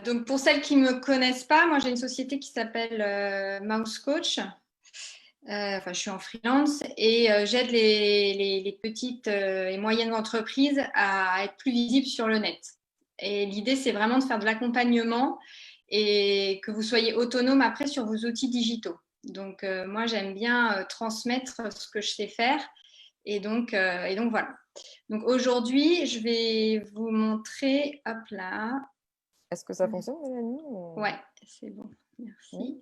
Donc, pour celles qui ne me connaissent pas, moi, j'ai une société qui s'appelle Mouse Coach. Je suis en freelance et j'aide les petites et moyennes entreprises à être plus visibles sur le net. Et l'idée, c'est vraiment de faire de l'accompagnement et que vous soyez autonome après sur vos outils digitaux. Donc, moi, j'aime bien transmettre ce que je sais faire. Et donc voilà. Donc, aujourd'hui, je vais vous montrer, hop là. Est-ce que ça fonctionne, Mélanie? Ouais, c'est bon. Merci.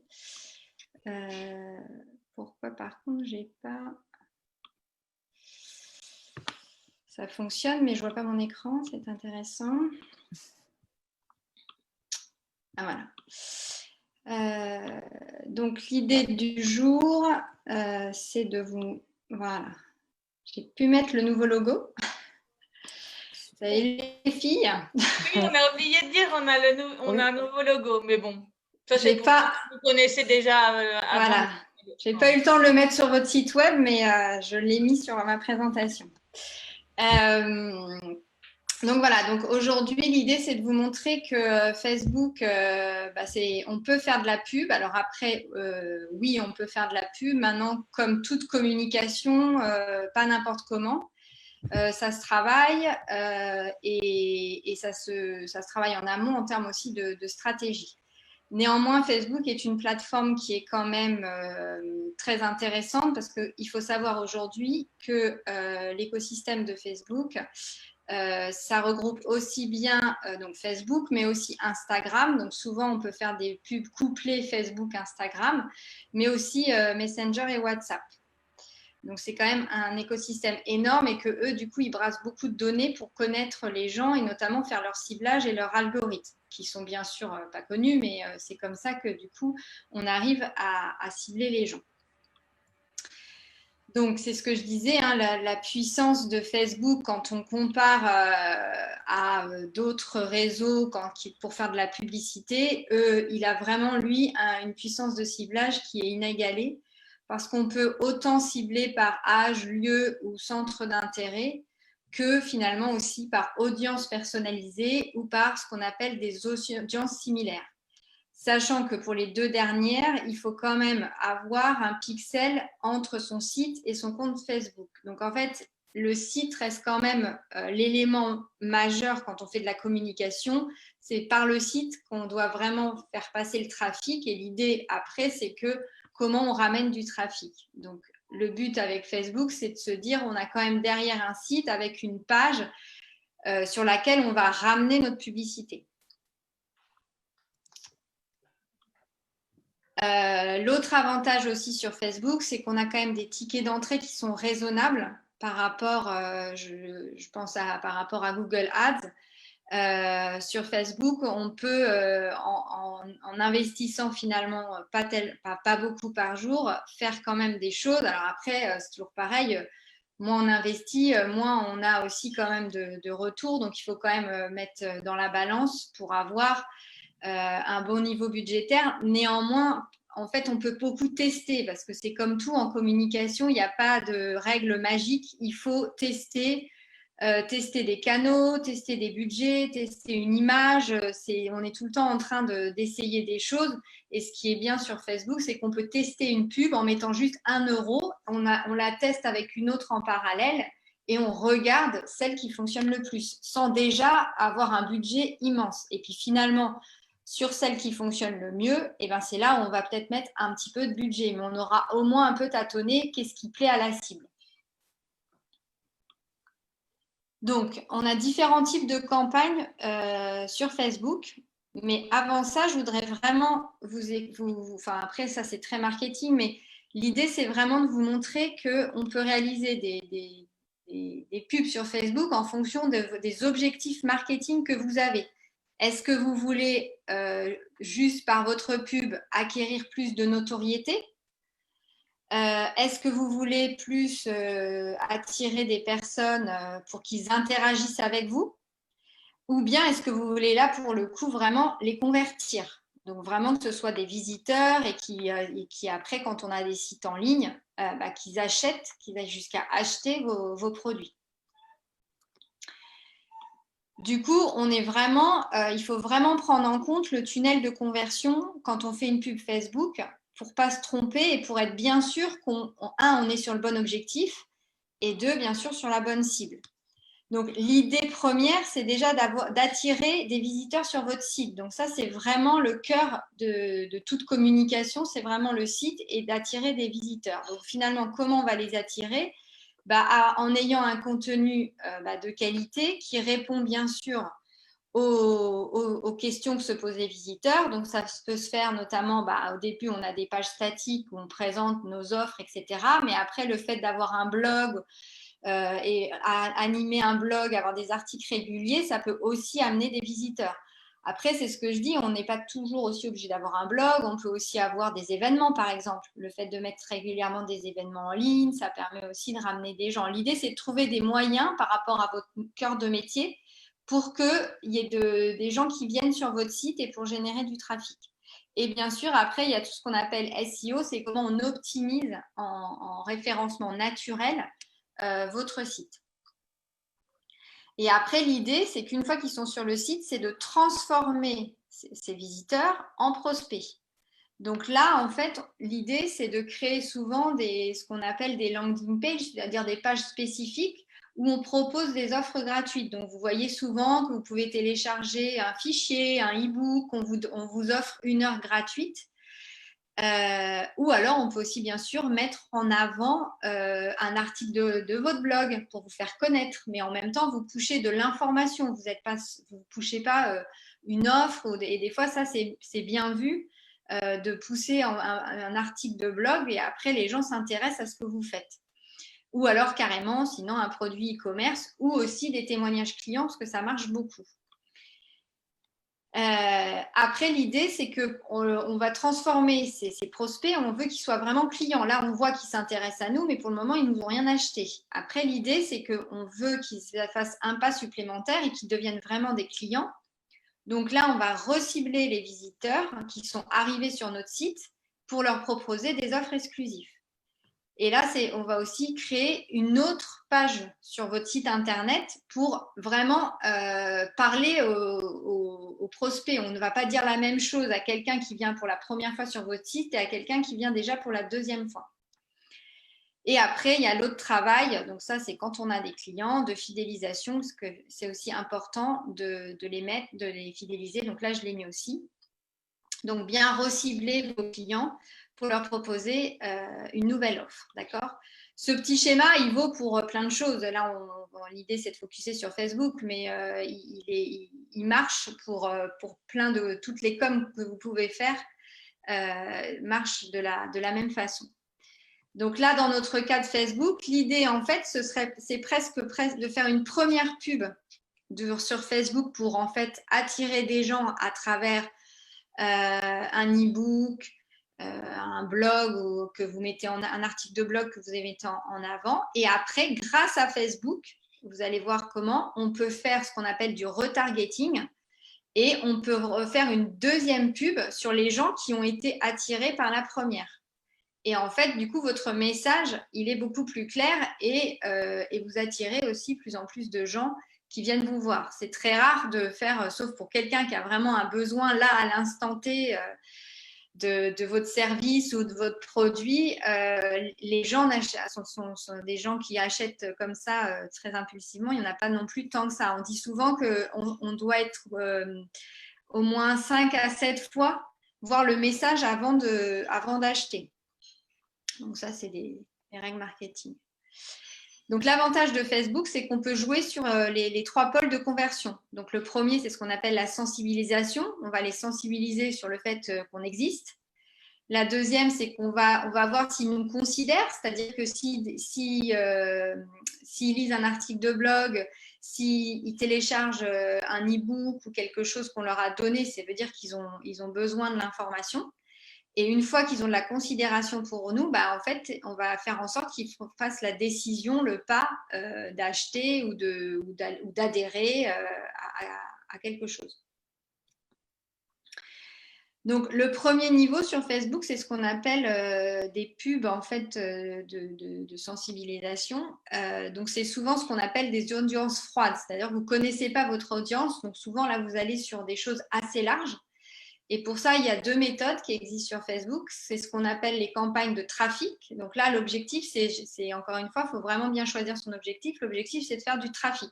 Pourquoi, par contre, j'ai pas... Ça fonctionne, mais je vois pas mon écran. C'est intéressant. Ah, voilà. Donc, l'idée du jour, c'est de vous... Voilà. J'ai pu mettre le nouveau logo. Vous savez, les filles. Oui, on a oublié de dire, on a un nouveau logo, mais bon. Ça, c'est pour pas... vous connaissez déjà avant. Voilà. J'ai pas eu le temps de le mettre sur votre site web, mais je l'ai mis sur ma présentation. Donc voilà, donc aujourd'hui, l'idée, c'est de vous montrer que Facebook, on peut faire de la pub. Alors après, oui, on peut faire de la pub. Maintenant, comme toute communication, pas n'importe comment. Ça se travaille et ça se travaille en amont en termes aussi de stratégie. Néanmoins, Facebook est une plateforme qui est quand même très intéressante parce qu'il faut savoir aujourd'hui que l'écosystème de Facebook, ça regroupe aussi bien donc Facebook, mais aussi Instagram. Donc souvent, on peut faire des pubs couplées Facebook-Instagram, mais aussi Messenger et WhatsApp. Donc, c'est quand même un écosystème énorme et que eux, du coup, ils brassent beaucoup de données pour connaître les gens et notamment faire leur ciblage et leur algorithme, qui sont bien sûr pas connus, mais c'est comme ça que, du coup, on arrive à cibler les gens. Donc, c'est ce que je disais, hein, la puissance de Facebook quand on compare à d'autres réseaux pour faire de la publicité, il a vraiment, lui, une puissance de ciblage qui est inégalée parce qu'on peut autant cibler par âge, lieu ou centre d'intérêt que finalement aussi par audience personnalisée ou par ce qu'on appelle des audiences similaires. Sachant que pour les deux dernières, il faut quand même avoir un pixel entre son site et son compte Facebook. Donc en fait, le site reste quand même l'élément majeur quand on fait de la communication. C'est par le site qu'on doit vraiment faire passer le trafic. Et l'idée après, c'est que comment on ramène du trafic. Donc le but avec Facebook, c'est de se dire on a quand même derrière un site avec une page sur laquelle on va ramener notre publicité. L'autre avantage aussi sur Facebook, c'est qu'on a quand même des tickets d'entrée qui sont raisonnables par rapport, je pense par rapport à Google Ads. Sur Facebook, on peut, en investissant finalement pas beaucoup par jour, faire quand même des choses. Alors après, c'est toujours pareil. Moins on investit, moins on a aussi quand même de retour. Donc, il faut quand même mettre dans la balance pour avoir un bon niveau budgétaire. Néanmoins, en fait, on peut beaucoup tester parce que c'est comme tout en communication, il n'y a pas de règle magique. Il faut tester des canaux, tester des budgets, tester une image. On est tout le temps en train d'essayer des choses. Et ce qui est bien sur Facebook, c'est qu'on peut tester une pub en mettant juste 1 euro. On la teste avec une autre en parallèle et on regarde celle qui fonctionne le plus sans déjà avoir un budget immense. Et puis finalement, sur celle qui fonctionne le mieux, et ben c'est là où on va peut-être mettre un petit peu de budget, mais on aura au moins un peu tâtonné qu'est-ce qui plaît à la cible. Donc, on a différents types de campagnes sur Facebook, mais avant ça, je voudrais vraiment enfin après ça c'est très marketing, mais l'idée c'est vraiment de vous montrer qu'on peut réaliser des pubs sur Facebook en fonction des objectifs marketing que vous avez. Est-ce que vous voulez juste par votre pub acquérir plus de notoriété ? Est-ce que vous voulez plus attirer des personnes pour qu'ils interagissent avec vous? Ou bien est-ce que vous voulez là pour le coup vraiment les convertir? Donc vraiment que ce soit des visiteurs et qui après quand on a des sites en ligne, qu'ils achètent, qu'ils aillent jusqu'à acheter vos produits. Du coup, il faut vraiment prendre en compte le tunnel de conversion quand on fait une pub Facebook pour ne pas se tromper et pour être bien sûr on est sur le bon objectif et deux, bien sûr, sur la bonne cible. Donc, l'idée première, c'est déjà d'attirer des visiteurs sur votre site. Donc, ça, c'est vraiment le cœur de toute communication, c'est vraiment le site et d'attirer des visiteurs. Donc, finalement, comment on va les attirer? En ayant un contenu de qualité qui répond bien sûr aux questions que se posent les visiteurs. Donc, ça peut se faire notamment, au début, on a des pages statiques où on présente nos offres, etc. Mais après, le fait d'avoir un blog et animer un blog, avoir des articles réguliers, ça peut aussi amener des visiteurs. Après, c'est ce que je dis, on n'est pas toujours aussi obligé d'avoir un blog, on peut aussi avoir des événements, par exemple. Le fait de mettre régulièrement des événements en ligne, ça permet aussi de ramener des gens. L'idée, c'est de trouver des moyens par rapport à votre cœur de métier pour qu'il y ait des gens qui viennent sur votre site et pour générer du trafic. Et bien sûr, après, il y a tout ce qu'on appelle SEO, c'est comment on optimise en référencement naturel votre site. Et après, l'idée, c'est qu'une fois qu'ils sont sur le site, c'est de transformer ces visiteurs en prospects. Donc là, en fait, l'idée, c'est de créer souvent ce qu'on appelle des landing pages, c'est-à-dire des pages spécifiques où on propose des offres gratuites. Donc, vous voyez souvent que vous pouvez télécharger un fichier, un e-book, on vous offre 1 heure gratuite. Ou alors, on peut aussi bien sûr mettre en avant un article de votre blog pour vous faire connaître, mais en même temps, vous pushez de l'information. Vous ne pushez pas une offre, et des fois, ça, c'est bien vu de pousser un article de blog et après, les gens s'intéressent à ce que vous faites. Ou alors, carrément, sinon, un produit e-commerce ou aussi des témoignages clients parce que ça marche beaucoup. Après, l'idée, c'est qu'on va transformer ces prospects, on veut qu'ils soient vraiment clients. Là, on voit qu'ils s'intéressent à nous, mais pour le moment, ils ne nous ont rien acheté. Après, l'idée, c'est qu'on veut qu'ils fassent un pas supplémentaire et qu'ils deviennent vraiment des clients. Donc là, on va recibler les visiteurs qui sont arrivés sur notre site pour leur proposer des offres exclusives. Et là, on va aussi créer une autre page sur votre site internet pour vraiment parler aux prospects. On ne va pas dire la même chose à quelqu'un qui vient pour la première fois sur votre site et à quelqu'un qui vient déjà pour la deuxième fois. Et après, il y a l'autre travail. Donc ça, c'est quand on a des clients de fidélisation, parce que c'est aussi important de les fidéliser. Donc là, je l'ai mis aussi. Donc bien recibler vos clients pour leur proposer une nouvelle offre, d'accord? Ce petit schéma, il vaut pour plein de choses. Là, l'idée, c'est de focuser sur Facebook, mais il marche pour plein de toutes les coms que vous pouvez faire, marche de la même façon. Donc là, dans notre cas de Facebook, l'idée, en fait, c'est presque de faire une première pub sur Facebook pour en fait attirer des gens à travers un e-book, un blog ou que vous mettez un article de blog que vous mettez en avant. Et après, grâce à Facebook, vous allez voir comment on peut faire ce qu'on appelle du retargeting et on peut refaire une deuxième pub sur les gens qui ont été attirés par la première. Et en fait, du coup, votre message, il est beaucoup plus clair et vous attirez aussi plus en plus de gens qui viennent vous voir. C'est très rare de faire, sauf pour quelqu'un qui a vraiment un besoin là à l'instant T de votre service ou de votre produit. Les gens sont des gens qui achètent comme ça très impulsivement. Il n'y en a pas non plus tant que ça. On dit souvent qu'on doit être au moins 5 à 7 fois voir le message avant d'acheter. Donc ça, c'est des règles marketing. Donc l'avantage de Facebook, c'est qu'on peut jouer sur les 3 pôles de conversion. Donc le premier, c'est ce qu'on appelle la sensibilisation. On va les sensibiliser sur le fait qu'on existe. La deuxième, c'est qu'on va voir s'ils nous considèrent, c'est-à-dire que s'ils lisent un article de blog, s'ils téléchargent un e-book ou quelque chose qu'on leur a donné, ça veut dire qu'ils ont besoin de l'information. Et une fois qu'ils ont de la considération pour nous, en fait, on va faire en sorte qu'ils fassent la décision, le pas d'acheter ou d'adhérer à quelque chose. Donc, le premier niveau sur Facebook, c'est ce qu'on appelle des pubs en fait, de sensibilisation. Donc, c'est souvent ce qu'on appelle des audiences froides, c'est-à-dire que vous ne connaissez pas votre audience. Donc, souvent, là, vous allez sur des choses assez larges. Et pour ça, il y a 2 méthodes qui existent sur Facebook. C'est ce qu'on appelle les campagnes de trafic. Donc là, l'objectif, c'est encore une fois, il faut vraiment bien choisir son objectif. L'objectif, c'est de faire du trafic.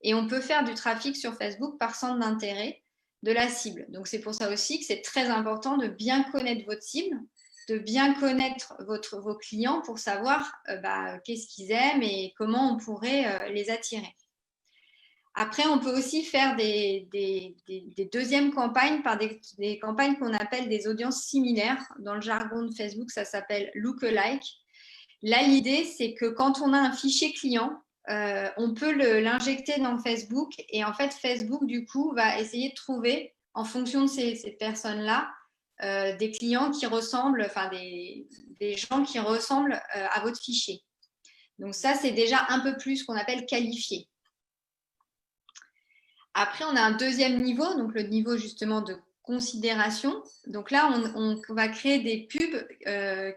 Et on peut faire du trafic sur Facebook par centre d'intérêt de la cible. Donc c'est pour ça aussi que c'est très important de bien connaître votre cible, de bien connaître vos clients pour savoir qu'est-ce qu'ils aiment et comment on pourrait les attirer. Après, on peut aussi faire des deuxièmes campagnes par des campagnes qu'on appelle des audiences similaires. Dans le jargon de Facebook, ça s'appelle lookalike. Là, l'idée, c'est que quand on a un fichier client, on peut l'injecter dans Facebook et en fait, Facebook, du coup, va essayer de trouver, en fonction de ces personnes-là, des clients qui ressemblent, enfin des gens qui ressemblent à votre fichier. Donc ça, c'est déjà un peu plus ce qu'on appelle qualifié. Après, on a un deuxième niveau, donc le niveau justement de considération. Donc là, on va créer des pubs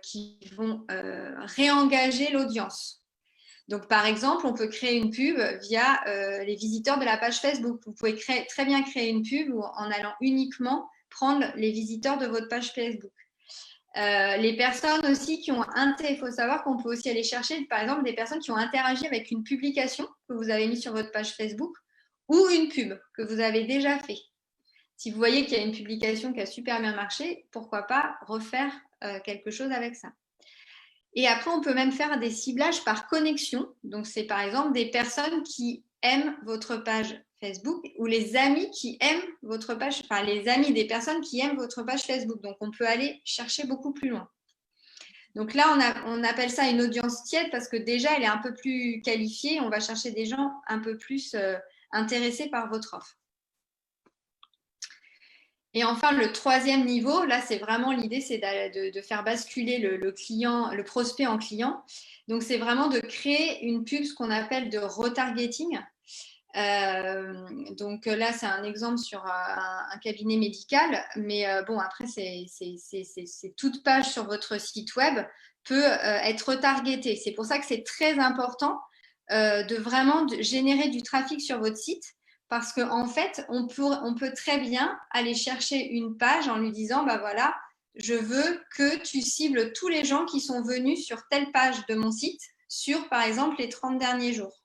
qui vont réengager l'audience. Donc, par exemple, on peut créer une pub via les visiteurs de la page Facebook. Vous pouvez très bien créer une pub en allant uniquement prendre les visiteurs de votre page Facebook. Les personnes aussi qui ont il faut savoir qu'on peut aussi aller chercher, par exemple, des personnes qui ont interagi avec une publication que vous avez mise sur votre page Facebook ou une pub que vous avez déjà fait. Si vous voyez qu'il y a une publication qui a super bien marché, pourquoi pas refaire quelque chose avec ça. Et après, on peut même faire des ciblages par connexion. Donc, c'est par exemple des personnes qui aiment votre page Facebook ou les amis qui aiment votre page, enfin les amis des personnes qui aiment votre page Facebook. Donc, on peut aller chercher beaucoup plus loin. Donc là, on appelle ça une audience tiède parce que déjà, elle est un peu plus qualifiée. On va chercher des gens un peu plus intéressés par votre offre. Et enfin, le troisième niveau, là, c'est vraiment l'idée, c'est de faire basculer le prospect en client. Donc, c'est vraiment de créer une pub, ce qu'on appelle de retargeting. Donc là, c'est un exemple sur un cabinet médical, mais bon, après, c'est toute page sur votre site web peut être retargetée. C'est pour ça que c'est très important de vraiment générer du trafic sur votre site. Parce qu'en fait, on peut très bien aller chercher une page en lui disant, bah voilà, je veux que tu cibles tous les gens qui sont venus sur telle page de mon site sur, par exemple, les 30 derniers jours.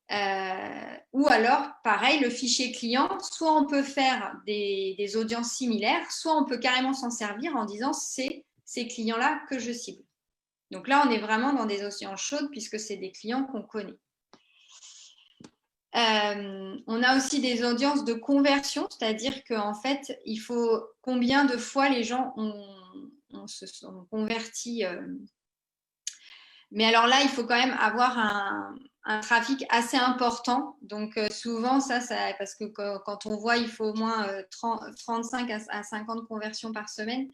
Ou alors, pareil, le fichier client, soit on peut faire des audiences similaires, soit on peut carrément s'en servir en disant, c'est ces clients-là que je cible. Donc là, on est vraiment dans des audiences chaudes puisque c'est des clients qu'on connaît. On a aussi des audiences de conversion, c'est-à-dire qu'en fait, il faut combien de fois les gens se sont convertis. Mais alors là, il faut quand même avoir un trafic assez important. Donc souvent, ça parce que quand on voit, il faut au moins 35 à 50 conversions par semaine.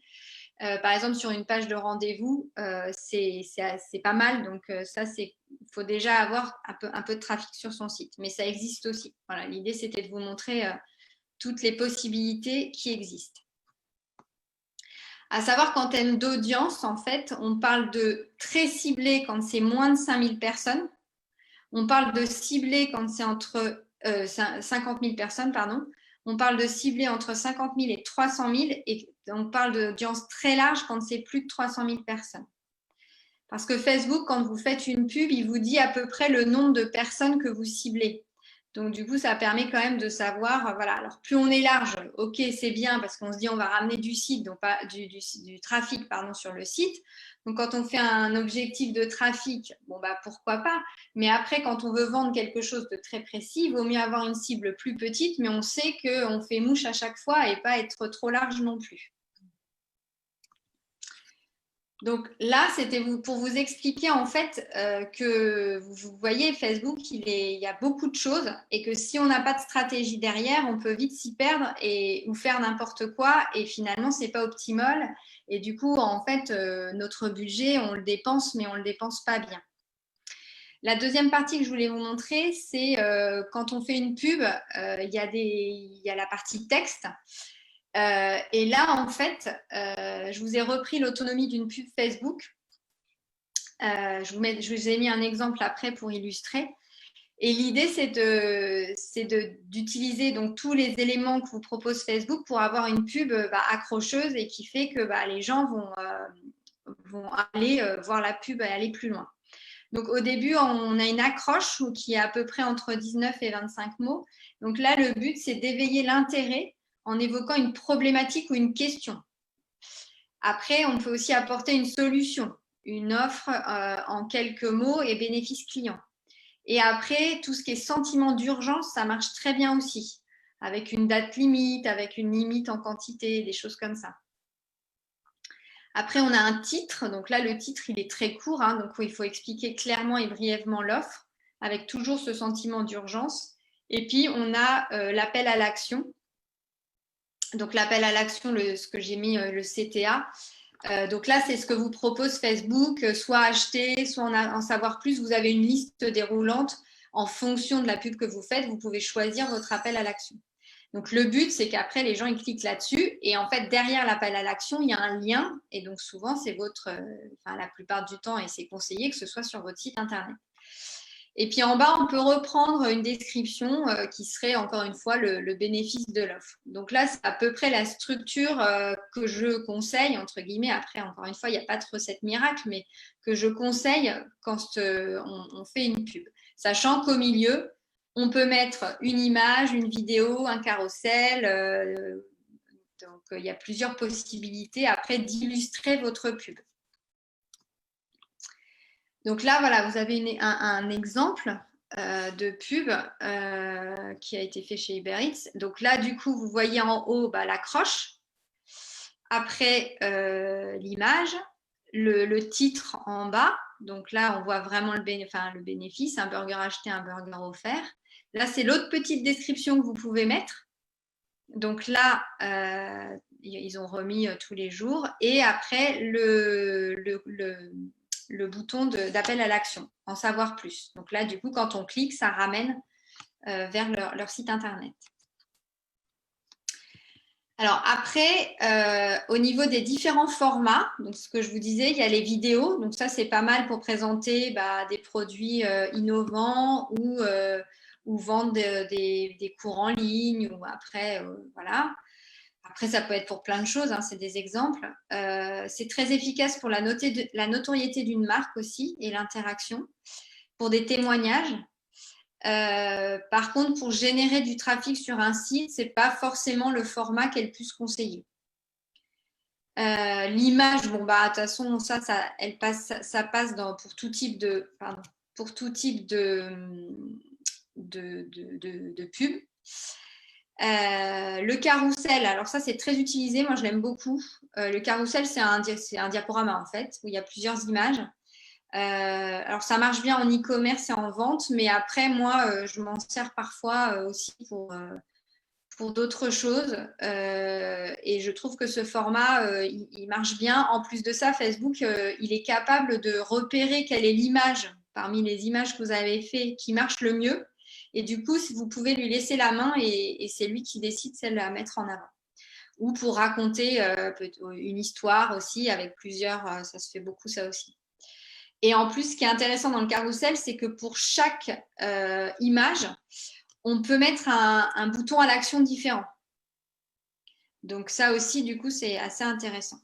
Par exemple, sur une page de rendez-vous, c'est pas mal. Donc, il faut déjà avoir un peu de trafic sur son site. Mais ça existe aussi. Voilà, l'idée, c'était de vous montrer toutes les possibilités qui existent. À savoir qu'en termes d'audience, en fait, on parle de très ciblé quand c'est moins de 5000 personnes. On parle de ciblé quand c'est entre 50 000 personnes, pardon. On parle de ciblé entre 50 000 et 300 000 et on parle d'audience très large quand c'est plus de 300 000 personnes. Parce que Facebook, quand vous faites une pub, il vous dit à peu près le nombre de personnes que vous ciblez. Donc, du coup, ça permet quand même de savoir, voilà, alors plus on est large, ok, c'est bien parce qu'on se dit on va ramener du site, donc pas du trafic, pardon, sur le site. Donc, quand on fait un objectif de trafic, bon, bah, pourquoi pas. Mais après, quand on veut vendre quelque chose de très précis, il vaut mieux avoir une cible plus petite, mais on sait qu'on fait mouche à chaque fois et pas être trop large non plus. Donc là, c'était pour vous expliquer en fait que vous voyez, Facebook, il y a beaucoup de choses et que si on n'a pas de stratégie derrière, on peut vite s'y perdre ou faire n'importe quoi et finalement, c'est pas optimal. Et du coup, en fait, notre budget, on le dépense, mais on le dépense pas bien. La deuxième partie que je voulais vous montrer, c'est quand on fait une pub, il y a la partie texte. Et là, en fait, je vous ai repris l'autonomie d'une pub Facebook. Je vous ai mis un exemple après pour illustrer. Et l'idée, c'est d'utiliser donc tous les éléments que vous propose Facebook pour avoir une pub accrocheuse et qui fait que les gens vont aller voir la pub et aller plus loin. Donc au début, on a une accroche qui est à peu près entre 19 et 25 mots. Donc là, le but, c'est d'éveiller l'intérêt en évoquant une problématique ou une question. Après, on peut aussi apporter une solution, une offre en quelques mots et bénéfice client. Et après, tout ce qui est sentiment d'urgence, ça marche très bien aussi, avec une date limite, avec une limite en quantité, des choses comme ça. Après, on a un titre. Donc là, le titre, il est très court. Donc, il faut expliquer clairement et brièvement l'offre, avec toujours ce sentiment d'urgence. Et puis, on a l'appel à l'action. Donc, l'appel à l'action, ce que j'ai mis, le CTA. Donc là, c'est ce que vous propose Facebook, soit acheter, soit en savoir plus. Vous avez une liste déroulante en fonction de la pub que vous faites. Vous pouvez choisir votre appel à l'action. Donc le but, c'est qu'après, les gens ils cliquent là-dessus et en fait, derrière l'appel à l'action, il y a un lien et donc souvent, c'est la plupart du temps, et c'est conseillé que ce soit sur votre site internet. Et puis en bas, on peut reprendre une description qui serait encore une fois le bénéfice de l'offre. Donc là, c'est à peu près la structure que je conseille, entre guillemets. Après, encore une fois, il n'y a pas de recette miracle, mais que je conseille quand on fait une pub. Sachant qu'au milieu, on peut mettre une image, une vidéo, un carrousel. Donc, il y a plusieurs possibilités après d'illustrer votre pub. Donc là, voilà, vous avez un exemple de pub qui a été fait chez Uber Eats. Donc là, du coup, vous voyez en haut l'accroche. Après, l'image, le titre en bas. Donc là, on voit vraiment le bénéfice, un burger acheté, un burger offert. Là, c'est l'autre petite description que vous pouvez mettre. Donc là, ils ont remis tous les jours. Et après, le bouton d'appel à l'action, en savoir plus. Donc là, du coup, quand on clique, ça ramène vers leur site internet. Alors après, au niveau des différents formats, donc ce que je vous disais, il y a les vidéos. Donc ça, c'est pas mal pour présenter des produits innovants ou vendre des cours en ligne. Ou après, voilà. Après, ça peut être pour plein de choses, c'est des exemples. C'est très efficace pour la notoriété d'une marque aussi et l'interaction, pour des témoignages. Par contre, pour générer du trafic sur un site, ce n'est pas forcément le format qui est le plus conseillé. L'image, de toute façon, ça passe pour tout type de pub. Le carrousel, alors ça c'est très utilisé, moi je l'aime beaucoup. Le carrousel, c'est un diaporama en fait, où il y a plusieurs images. Alors ça marche bien en e-commerce et en vente, mais après moi je m'en sers parfois aussi pour d'autres choses et je trouve que ce format il marche bien. En plus de ça, Facebook il est capable de repérer quelle est l'image parmi les images que vous avez fait qui marche le mieux. Et du coup, vous pouvez lui laisser la main et c'est lui qui décide celle à mettre en avant. Ou pour raconter une histoire aussi avec plusieurs, ça se fait beaucoup ça aussi. Et en plus, ce qui est intéressant dans le carrousel, c'est que pour chaque image, on peut mettre un bouton à l'action différent. Donc ça aussi, du coup, c'est assez intéressant.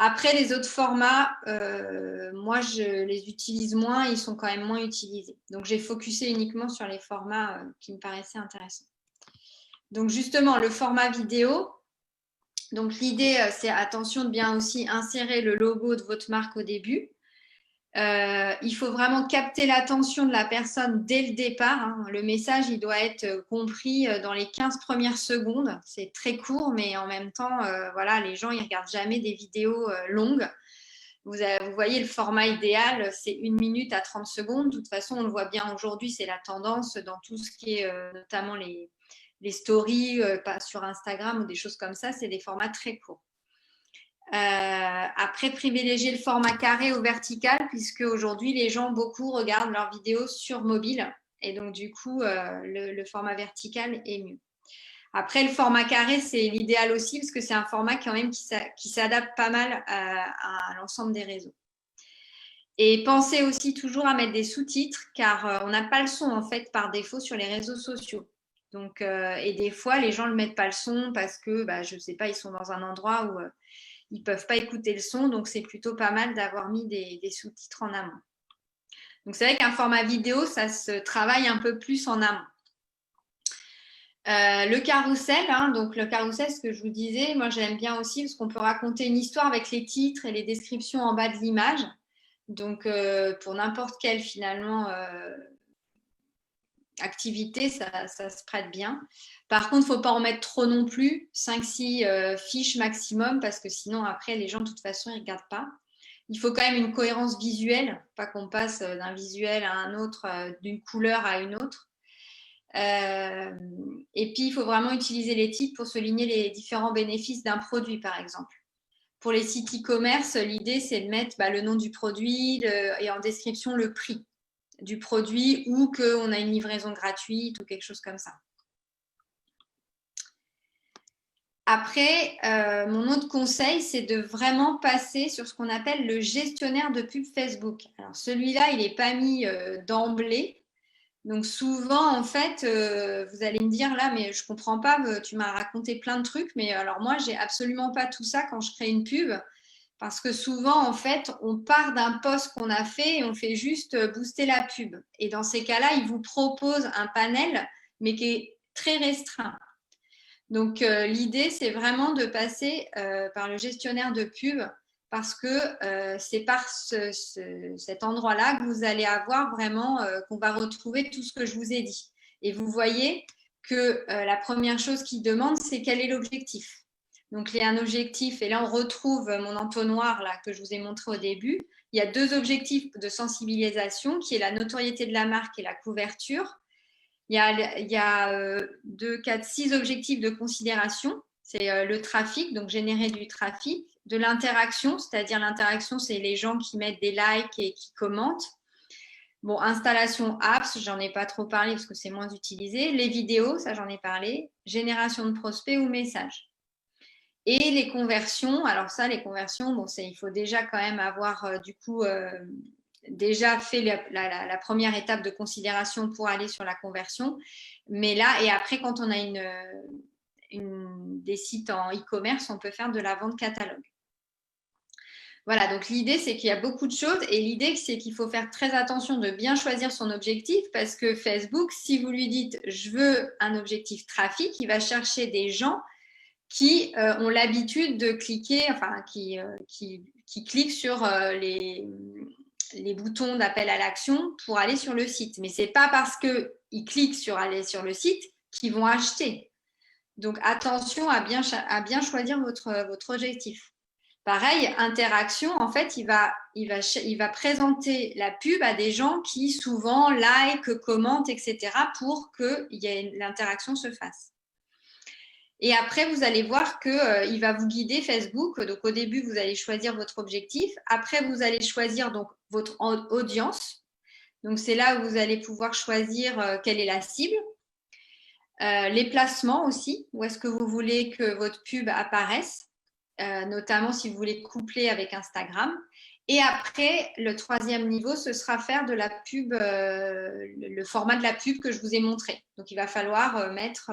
Après, les autres formats, moi, je les utilise moins, ils sont quand même moins utilisés. Donc, j'ai focusé uniquement sur les formats qui me paraissaient intéressants. Donc, justement, le format vidéo. Donc, l'idée, c'est attention de bien aussi insérer le logo de votre marque au début. Il faut vraiment capter l'attention de la personne dès le départ. Le message, il doit être compris dans les 15 premières secondes. C'est très court, mais en même temps, voilà, les gens, ils ne regardent jamais des vidéos longues. Vous voyez, le format idéal, c'est 1 minute à 30 secondes. De toute façon, on le voit bien aujourd'hui, c'est la tendance dans tout ce qui est notamment les stories sur Instagram ou des choses comme ça. C'est des formats très courts. Après, privilégier le format carré ou vertical, puisque aujourd'hui, les gens, beaucoup regardent leurs vidéos sur mobile. Et donc, du coup, le format vertical est mieux. Après, le format carré, c'est l'idéal aussi parce que c'est un format quand même qui s'adapte pas mal à l'ensemble des réseaux. Et pensez aussi toujours à mettre des sous-titres car on n'a pas le son en fait par défaut sur les réseaux sociaux. Donc, et des fois, les gens ne mettent pas le son parce que, je ne sais pas, ils sont dans un endroit où ils ne peuvent pas écouter le son. Donc, c'est plutôt pas mal d'avoir mis des sous-titres en amont. Donc, c'est vrai qu'un format vidéo, ça se travaille un peu plus en amont. Le carrousel, donc le carrousel, ce que je vous disais, moi j'aime bien aussi parce qu'on peut raconter une histoire avec les titres et les descriptions en bas de l'image. Donc pour n'importe quelle finalement activité, ça se prête bien. Par contre, il ne faut pas en mettre trop non plus, 5-6 fiches maximum parce que sinon après les gens de toute façon ils ne regardent pas. Il faut quand même une cohérence visuelle, pas qu'on passe d'un visuel à un autre, d'une couleur à une autre. Et puis, il faut vraiment utiliser les titres pour souligner les différents bénéfices d'un produit, par exemple. Pour les sites e-commerce, l'idée, c'est de mettre le nom du produit et en description le prix du produit ou qu'on a une livraison gratuite ou quelque chose comme ça. Après, mon autre conseil, c'est de vraiment passer sur ce qu'on appelle le gestionnaire de pub Facebook. Alors, celui-là, il n'est pas mis d'emblée. Donc souvent, en fait, vous allez me dire là, mais je comprends pas, tu m'as raconté plein de trucs, mais alors moi, j'ai absolument pas tout ça quand je crée une pub, parce que souvent, en fait, on part d'un post qu'on a fait et on fait juste booster la pub. Et dans ces cas-là, il vous propose un panel, mais qui est très restreint. Donc l'idée, c'est vraiment de passer par le gestionnaire de pub parce que c'est par cet endroit-là que vous allez avoir vraiment, qu'on va retrouver tout ce que je vous ai dit. Et vous voyez que la première chose qu'il demande, c'est quel est l'objectif. Donc, il y a un objectif, et là, on retrouve mon entonnoir là, que je vous ai montré au début. Il y a 2 objectifs de sensibilisation, qui est la notoriété de la marque et la couverture. Il y a 2, 4, 6 objectifs de considération. C'est le trafic, donc générer du trafic, de l'interaction, c'est-à-dire l'interaction, c'est les gens qui mettent des likes et qui commentent. Bon, installation apps, j'en ai pas trop parlé parce que c'est moins utilisé. Les vidéos, ça j'en ai parlé. Génération de prospects ou messages. Et les conversions, alors ça, les conversions, bon, il faut déjà quand même avoir déjà fait la première étape de considération pour aller sur la conversion. Mais là, et après, quand on a des sites en e-commerce, on peut faire de la vente catalogue. Voilà, donc l'idée, c'est qu'il y a beaucoup de choses et l'idée, c'est qu'il faut faire très attention de bien choisir son objectif parce que Facebook, si vous lui dites « je veux un objectif trafic », il va chercher des gens qui ont l'habitude de cliquer, enfin qui cliquent sur les boutons d'appel à l'action pour aller sur le site. Mais ce n'est pas parce qu'ils cliquent sur aller sur le site qu'ils vont acheter. Donc attention à bien choisir votre objectif. Pareil, interaction, en fait, il va présenter la pub à des gens qui souvent like, commentent, etc. pour que l'interaction se fasse. Et après, vous allez voir qu'il va vous guider Facebook. Donc, au début, vous allez choisir votre objectif. Après, vous allez choisir donc votre audience. Donc, c'est là où vous allez pouvoir choisir quelle est la cible. Les placements aussi. Où est-ce que vous voulez que votre pub apparaisse, notamment si vous voulez coupler avec Instagram. Et après, le 3e niveau, ce sera faire de la pub, le format de la pub que je vous ai montré. Donc, il va falloir mettre,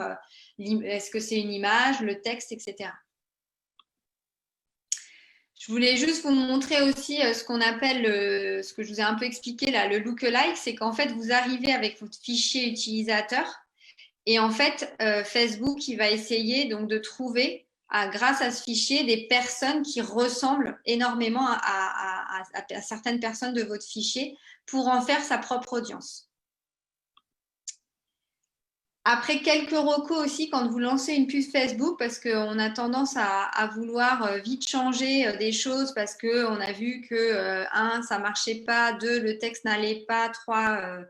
est-ce que c'est une image, le texte, etc. Je voulais juste vous montrer aussi ce qu'on appelle, ce que je vous ai un peu expliqué là, le lookalike, c'est qu'en fait, vous arrivez avec votre fichier utilisateur et en fait, Facebook, il va essayer donc de trouver grâce à ce fichier des personnes qui ressemblent énormément à certaines personnes de votre fichier pour en faire sa propre audience. Après, quelques recos aussi quand vous lancez une pub Facebook, parce qu'on a tendance à vouloir vite changer des choses parce qu'on a vu que, 1, ça ne marchait pas, 2, le texte n'allait pas, 3,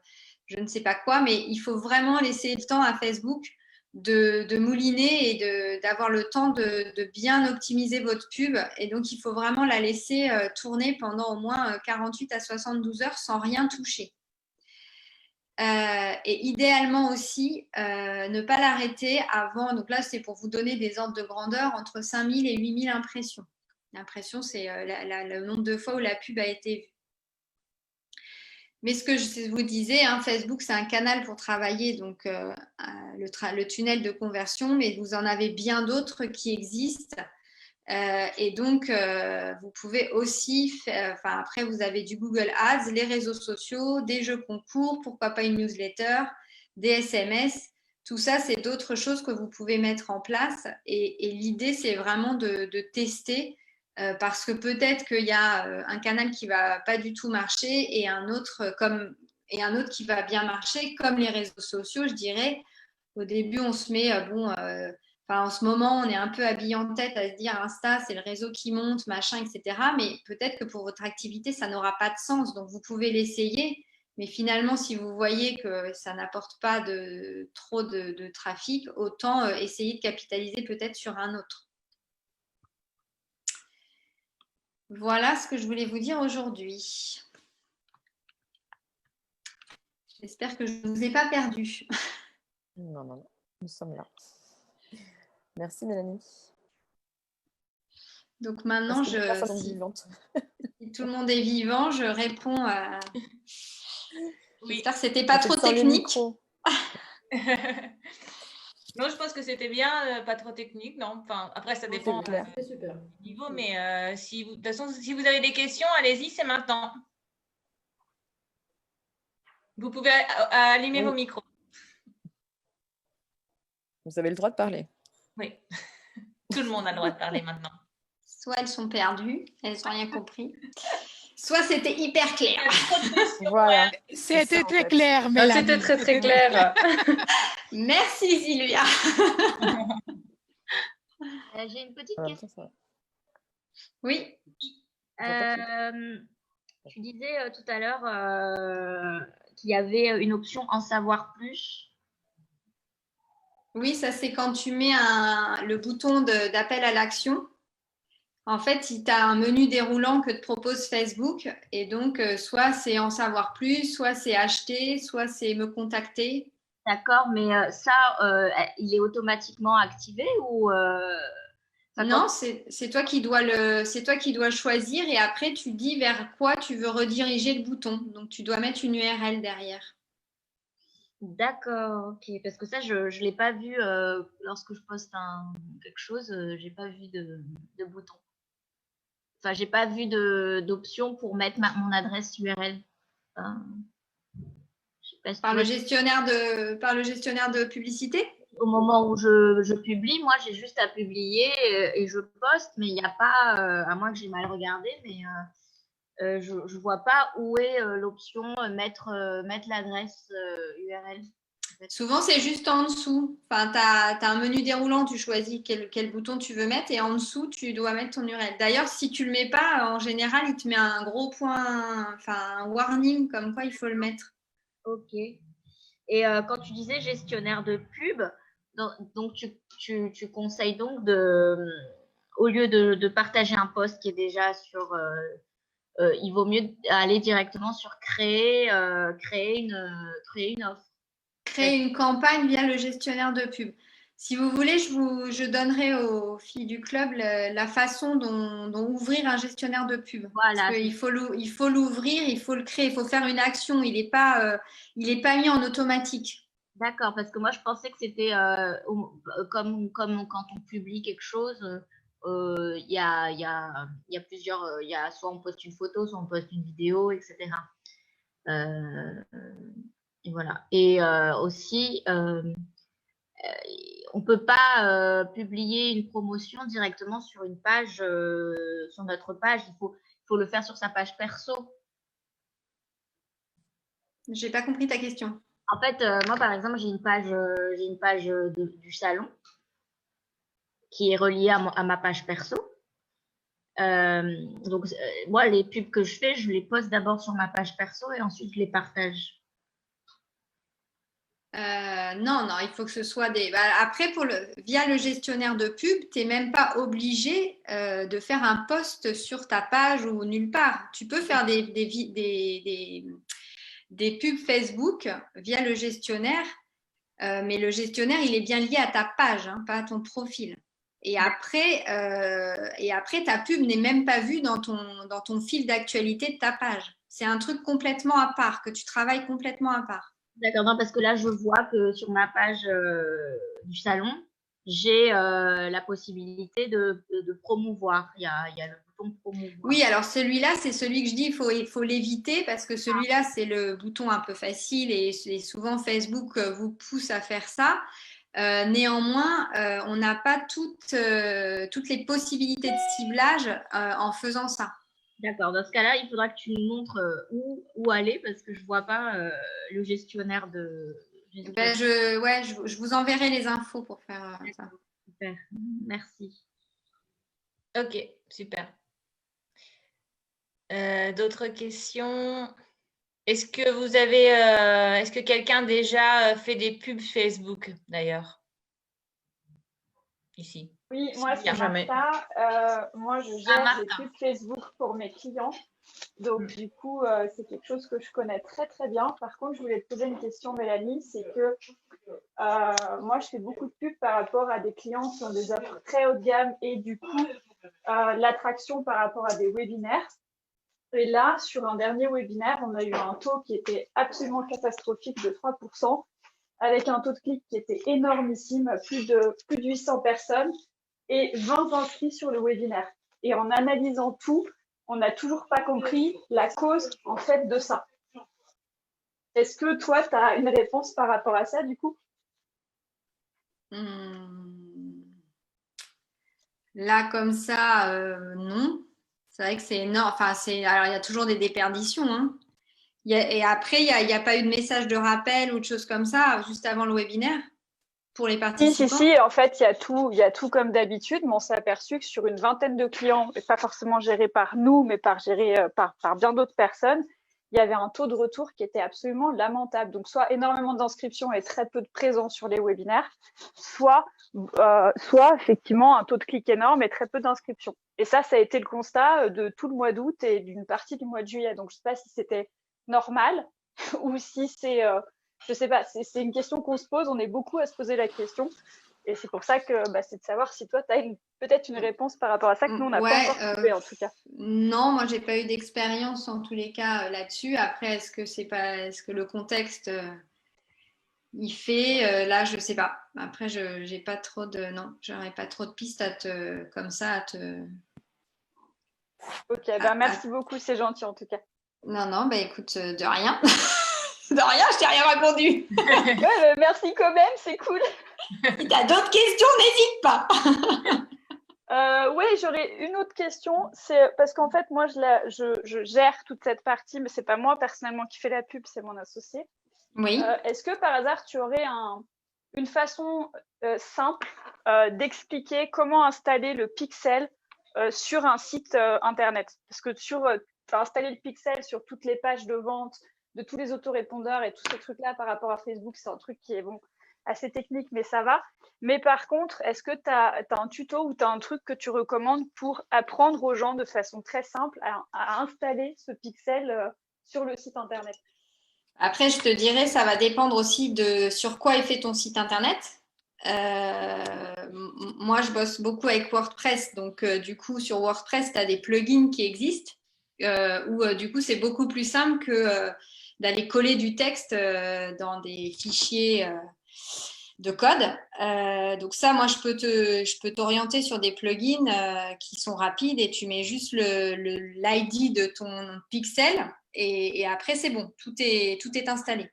je ne sais pas quoi, mais il faut vraiment laisser le temps à Facebook de mouliner et d'avoir le temps de bien optimiser votre pub. Et donc, il faut vraiment la laisser tourner pendant au moins 48 à 72 heures sans rien toucher. Et idéalement aussi, ne pas l'arrêter avant. Donc là, c'est pour vous donner des ordres de grandeur entre 5000 et 8000 impressions. L'impression, c'est le nombre de fois où la pub a été vue. Mais ce que je vous disais, hein, Facebook, c'est un canal pour travailler donc, le tunnel de conversion, mais vous en avez bien d'autres qui existent. Et donc, vous pouvez aussi faire, après, vous avez du Google Ads, les réseaux sociaux, des jeux concours, pourquoi pas une newsletter, des SMS. Tout ça, c'est d'autres choses que vous pouvez mettre en place. Et l'idée, c'est vraiment de tester parce que peut-être qu'il y a un canal qui va pas du tout marcher et un autre qui va bien marcher, comme les réseaux sociaux, je dirais. Au début, on se met, en ce moment, on est un peu habillé en tête à se dire Insta, c'est le réseau qui monte, machin, etc. Mais peut-être que pour votre activité, ça n'aura pas de sens. Donc, vous pouvez l'essayer. Mais finalement, si vous voyez que ça n'apporte pas trop de trafic, autant essayer de capitaliser peut-être sur un autre. Voilà ce que je voulais vous dire aujourd'hui. J'espère que je ne vous ai pas perdu. Non, non, non, nous sommes là. Merci Mélanie. Donc maintenant, si tout le monde est vivant, je réponds à... Oui. J'espère que ce n'était pas trop technique. Non, je pense que c'était bien, pas trop technique, non. Enfin, après, ça dépend du niveau, mais de toute façon, si vous avez des questions, allez-y, c'est maintenant. Vous pouvez allumer vos micros. Vous avez le droit de parler. Oui, tout le monde a le droit de parler maintenant. Soit elles sont perdues, elles n'ont rien compris. Soit c'était hyper clair. Voilà. C'était très clair, Mélanie. C'était très, très clair. Merci, Sylvia. J'ai une petite question. Oui. Tu disais tout à l'heure qu'il y avait une option en savoir plus. Oui, ça c'est quand tu mets le bouton d'appel à l'action. En fait, tu as un menu déroulant que te propose Facebook. Et donc, soit c'est en savoir plus, soit c'est acheter, soit c'est me contacter. D'accord, mais ça, il est automatiquement activé ou Non, c'est toi qui dois choisir et après tu dis vers quoi tu veux rediriger le bouton. Donc, tu dois mettre une URL derrière. D'accord, ok. Parce que ça, je ne l'ai pas vu lorsque je poste quelque chose, j'ai pas vu de bouton. Enfin, j'ai pas vu d'option pour mettre mon adresse URL. Par le gestionnaire de publicité? Au moment où je publie, moi, j'ai juste à publier et je poste, mais il n'y a pas, à moins que j'ai mal regardé, mais je ne vois pas où est l'option mettre l'adresse URL. Souvent, c'est juste en dessous. Enfin, tu as un menu déroulant, tu choisis quel bouton tu veux mettre et en dessous, tu dois mettre ton URL. D'ailleurs, si tu ne le mets pas, en général, il te met un gros point, un warning comme quoi il faut le mettre. Ok. Et quand tu disais gestionnaire de pub, donc tu conseilles donc au lieu de partager un post qui est déjà sur... il vaut mieux aller directement sur créer une offre. Créer une campagne via le gestionnaire de pub. Si vous voulez, je donnerai aux filles du club la façon dont ouvrir un gestionnaire de pub. Voilà. Parce qu'il faut l'ouvrir, il faut le créer, il faut faire une action. Il n'est pas mis en automatique. D'accord, parce que moi, je pensais que c'était comme quand on publie quelque chose, il y a plusieurs, soit on poste une photo, soit on poste une vidéo, etc. Et voilà. Et aussi, on ne peut pas publier une promotion directement sur une page, sur notre page. Il faut le faire sur sa page perso. Je n'ai pas compris ta question. En fait, moi, par exemple, j'ai une page du salon qui est reliée à ma page perso. Donc, moi, les pubs que je fais, je les poste d'abord sur ma page perso et ensuite je les partage. Non, il faut que ce soit des... Après, via le gestionnaire de pub, tu n'es même pas obligé de faire un post sur ta page ou nulle part. Tu peux faire des pubs Facebook via le gestionnaire. Mais le gestionnaire, il est bien lié à ta page, hein, pas à ton profil. Et après, ta pub n'est même pas vue dans ton fil d'actualité de ta page. C'est un truc complètement à part, que tu travailles complètement à part. D'accord, non, parce que là, je vois que sur ma page du salon, j'ai la possibilité de promouvoir. Il y a le bouton promouvoir. Oui, alors celui-là, c'est celui que je dis, il faut l'éviter parce que celui-là, c'est le bouton un peu facile et souvent Facebook vous pousse à faire ça. Néanmoins, on n'a pas toutes les possibilités de ciblage en faisant ça. D'accord, dans ce cas-là, il faudra que tu nous montres où aller parce que je ne vois pas le gestionnaire de… Ben, je vous enverrai les infos pour faire ça. Super, merci. Ok, super. D'autres questions? Est-ce que quelqu'un déjà fait des pubs Facebook d'ailleurs? Ici. Oui, moi c'est Martha. Moi je gère les pubs Facebook pour mes clients. Donc du coup, c'est quelque chose que je connais très très bien. Par contre, je voulais te poser une question, Mélanie, c'est que moi je fais beaucoup de pubs par rapport à des clients qui ont des offres très haut de gamme et du coup l'attraction par rapport à des webinaires. Et là, sur un dernier webinaire, on a eu un taux qui était absolument catastrophique de 3%, avec un taux de clic qui était énormissime, plus de 800 personnes et 20 inscrits sur le webinaire. Et en analysant tout, on n'a toujours pas compris la cause en fait de ça. Est-ce que toi, tu as une réponse par rapport à ça du coup? Là, comme ça, non. C'est vrai que c'est énorme. Enfin, alors, il y a toujours des déperditions. Hein. Et après, il n'y a pas eu de message de rappel ou de choses comme ça juste avant le webinaire pour les participants? Si. En fait, il y a tout comme d'habitude, mais on s'est aperçu que sur une vingtaine de clients, et pas forcément gérés par nous, mais gérés par bien d'autres personnes, il y avait un taux de retour qui était absolument lamentable. Donc, soit énormément d'inscriptions et très peu de présence sur les webinaires, soit effectivement un taux de clic énorme et très peu d'inscriptions. Et ça a été le constat de tout le mois d'août et d'une partie du mois de juillet. Donc, je ne sais pas si c'était normal ou si c'est… je sais pas, c'est une question qu'on se pose, on est beaucoup à se poser la question. Et c'est pour ça que c'est de savoir si toi, tu as peut-être une réponse par rapport à ça que nous, on n'a pas encore trouvé en tout cas. Non, moi, j'ai pas eu d'expérience en tous les cas là-dessus. Après, est-ce que le contexte il fait là, je sais pas. Après, j'aurais pas trop de pistes comme ça à te. Ok, merci beaucoup, c'est gentil en tout cas. Non, écoute, de rien. De rien, je t'ai rien répondu. Ouais, merci quand même, c'est cool. Si tu as d'autres questions, n'hésite pas. Oui, j'aurais une autre question. C'est parce qu'en fait, moi, je gère toute cette partie, mais c'est pas moi personnellement qui fais la pub, c'est mon associé. Oui. Est-ce que par hasard, tu aurais une façon simple d'expliquer comment installer le pixel sur un site internet? Parce que installer le pixel sur toutes les pages de vente de tous les autorépondeurs et tous ces trucs-là par rapport à Facebook, c'est un truc qui est assez technique, mais ça va. Mais par contre, est-ce que tu as un tuto ou tu as un truc que tu recommandes pour apprendre aux gens de façon très simple à installer ce pixel sur le site internet? Après, je te dirais, ça va dépendre aussi de sur quoi est fait ton site internet. Moi, je bosse beaucoup avec WordPress. Donc, du coup, sur WordPress, tu as des plugins qui existent où, du coup, c'est beaucoup plus simple que d'aller coller du texte dans des fichiers de code. Donc ça, moi, je peux t'orienter sur des plugins qui sont rapides et tu mets juste l'ID de ton pixel et après, c'est bon. Tout est installé.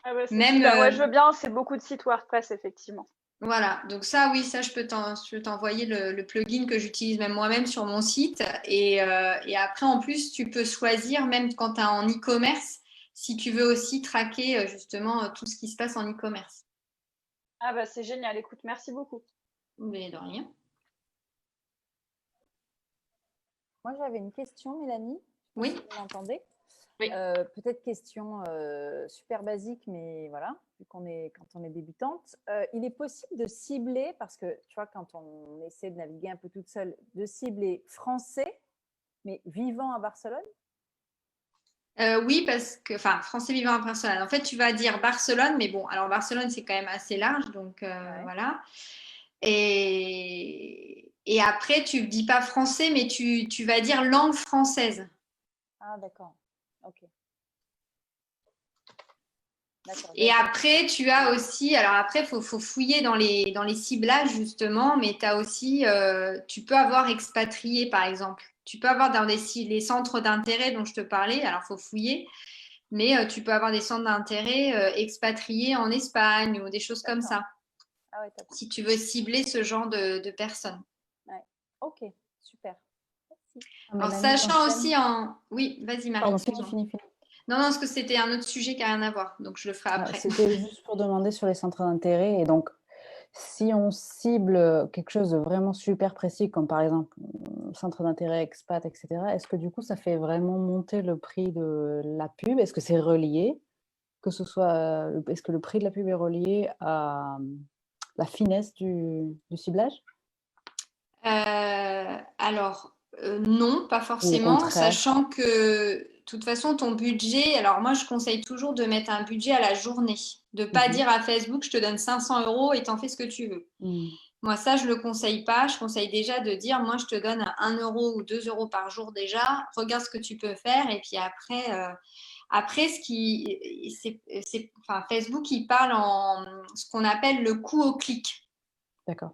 Ah ouais, même ouais, je veux bien, c'est beaucoup de sites WordPress, effectivement. Voilà, donc ça, oui, ça, je peux t'envoyer le plugin que j'utilise même moi-même sur mon site. Et après, en plus, tu peux choisir, même quand tu es en e-commerce, si tu veux aussi traquer justement tout ce qui se passe en e-commerce. Ah c'est génial, écoute, merci beaucoup. Mais de rien. Moi, j'avais une question, Mélanie. Oui. Si vous m'entendez. Oui. Peut-être question super basique, mais voilà, quand on est débutante. Il est possible de cibler, parce que tu vois, quand on essaie de naviguer un peu toute seule, de cibler français, mais vivant à Barcelone? Oui, parce que, enfin, Français vivant à Barcelone. En fait, tu vas dire Barcelone, mais bon, alors Barcelone, c'est quand même assez large, donc voilà. Et après, tu ne dis pas français, mais tu vas dire langue française. Ah, d'accord. Ok. D'accord. Et après, tu as aussi, alors après, il faut fouiller dans les ciblages, justement, mais tu as aussi, tu peux avoir expatrié, par exemple. Tu peux avoir dans les centres d'intérêt dont je te parlais, alors il faut fouiller, mais tu peux avoir des centres d'intérêt expatriés en Espagne ou des choses comme ça, Ah ouais, top. si tu veux cibler ce genre de personnes. Ouais. Ok, super. Merci. Alors, sachant aussi en... Oui, vas-y Marie. Pardon, fini. Non, parce que c'était un autre sujet qui n'a rien à voir, donc je le ferai après. C'était juste pour demander sur les centres d'intérêt. Et donc, si on cible quelque chose de vraiment super précis, comme par exemple centre d'intérêt, expat, etc., est-ce que du coup, ça fait vraiment monter le prix de la pub? Est-ce que c'est relié? Est-ce que le prix de la pub est relié à la finesse du ciblage? Alors, non, pas forcément, sachant que de toute façon, ton budget, alors moi, je conseille toujours de mettre un budget à la journée, de ne pas dire à Facebook, je te donne 500 € et t'en fais ce que tu veux. Moi, ça, je ne le conseille pas. Je conseille déjà de dire, moi, je te donne 1 € ou 2 € par jour déjà, regarde ce que tu peux faire et puis après, Facebook, il parle en ce qu'on appelle le coût au clic. D'accord.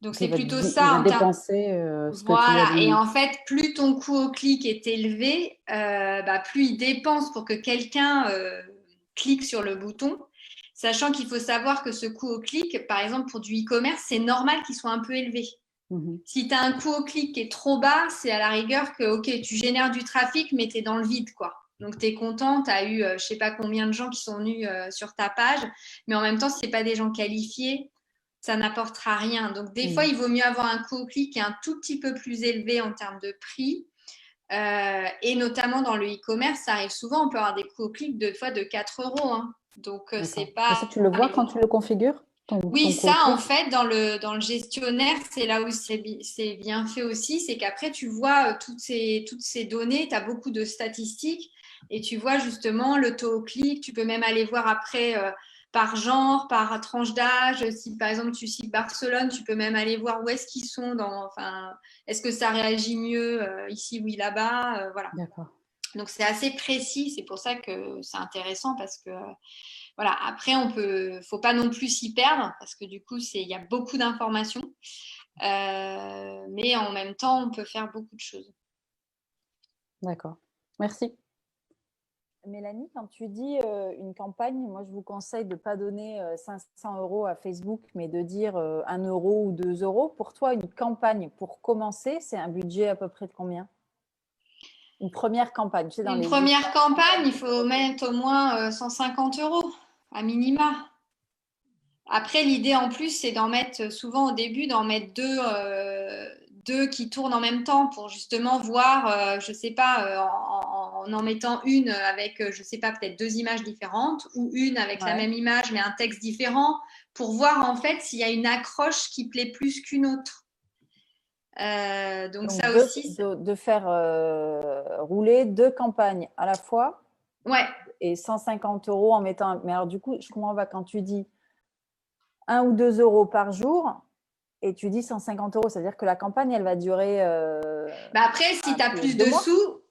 Donc, c'est plutôt ça. Il va dépenser ce que tu Voilà. lui as dit. Et en fait, plus ton coût au clic est élevé, plus il dépense pour que quelqu'un clique sur le bouton. Sachant qu'il faut savoir que ce coût au clic, par exemple, pour du e-commerce, c'est normal qu'il soit un peu élevé. Si tu as un coût au clic qui est trop bas, c'est à la rigueur que, ok, tu génères du trafic, mais tu es dans le vide, quoi. Donc, tu es content, tu as eu je ne sais pas combien de gens qui sont venus sur ta page, mais en même temps, si ce n'est pas des gens qualifiés, ça n'apportera rien. Donc, des fois, il vaut mieux avoir un coût au clic qui est un tout petit peu plus élevé en termes de prix. Et notamment dans le e-commerce, ça arrive souvent, on peut avoir des coûts au clic de fois de 4 €. Hein. Donc, c'est pas. Et ça, tu le vois quand tu le configures? Oui, ça, en fait, dans le gestionnaire, c'est là où c'est bien fait aussi. C'est qu'après, tu vois toutes ces données, tu as beaucoup de statistiques et tu vois justement le taux au clic. Tu peux même aller voir après par genre, par tranche d'âge. Si par exemple tu cites Barcelone, tu peux même aller voir où est-ce qu'ils sont. Est-ce que ça réagit mieux ici, oui, là-bas. Voilà. D'accord. Donc, c'est assez précis. C'est pour ça que c'est intéressant parce que. Voilà, après, faut pas non plus s'y perdre parce que du coup, il y a beaucoup d'informations. Mais en même temps, on peut faire beaucoup de choses. D'accord. Merci. Mélanie, quand tu dis une campagne, moi, je vous conseille de ne pas donner 500 € à Facebook, mais de dire 1 € ou 2 €. Pour toi, une campagne, pour commencer, c'est un budget à peu près de combien? Une première campagne. Une première campagne, il faut mettre au moins 150 € à minima. Après, l'idée en plus, c'est d'en mettre souvent au début, d'en mettre deux qui tournent en même temps pour justement voir, je ne sais pas, en mettant une avec, je ne sais pas, peut-être 2 images différentes ou une avec la même image mais un texte différent pour voir en fait s'il y a une accroche qui plaît plus qu'une autre. Donc ça aussi. De faire rouler 2 campagnes à la fois. Ouais. Et 150 € en mettant. Mais alors, du coup, je comprends pas quand tu dis 1 ou 2 € par jour et tu dis 150 €, c'est-à-dire que la campagne, elle va durer. Après, si tu as plus de sous,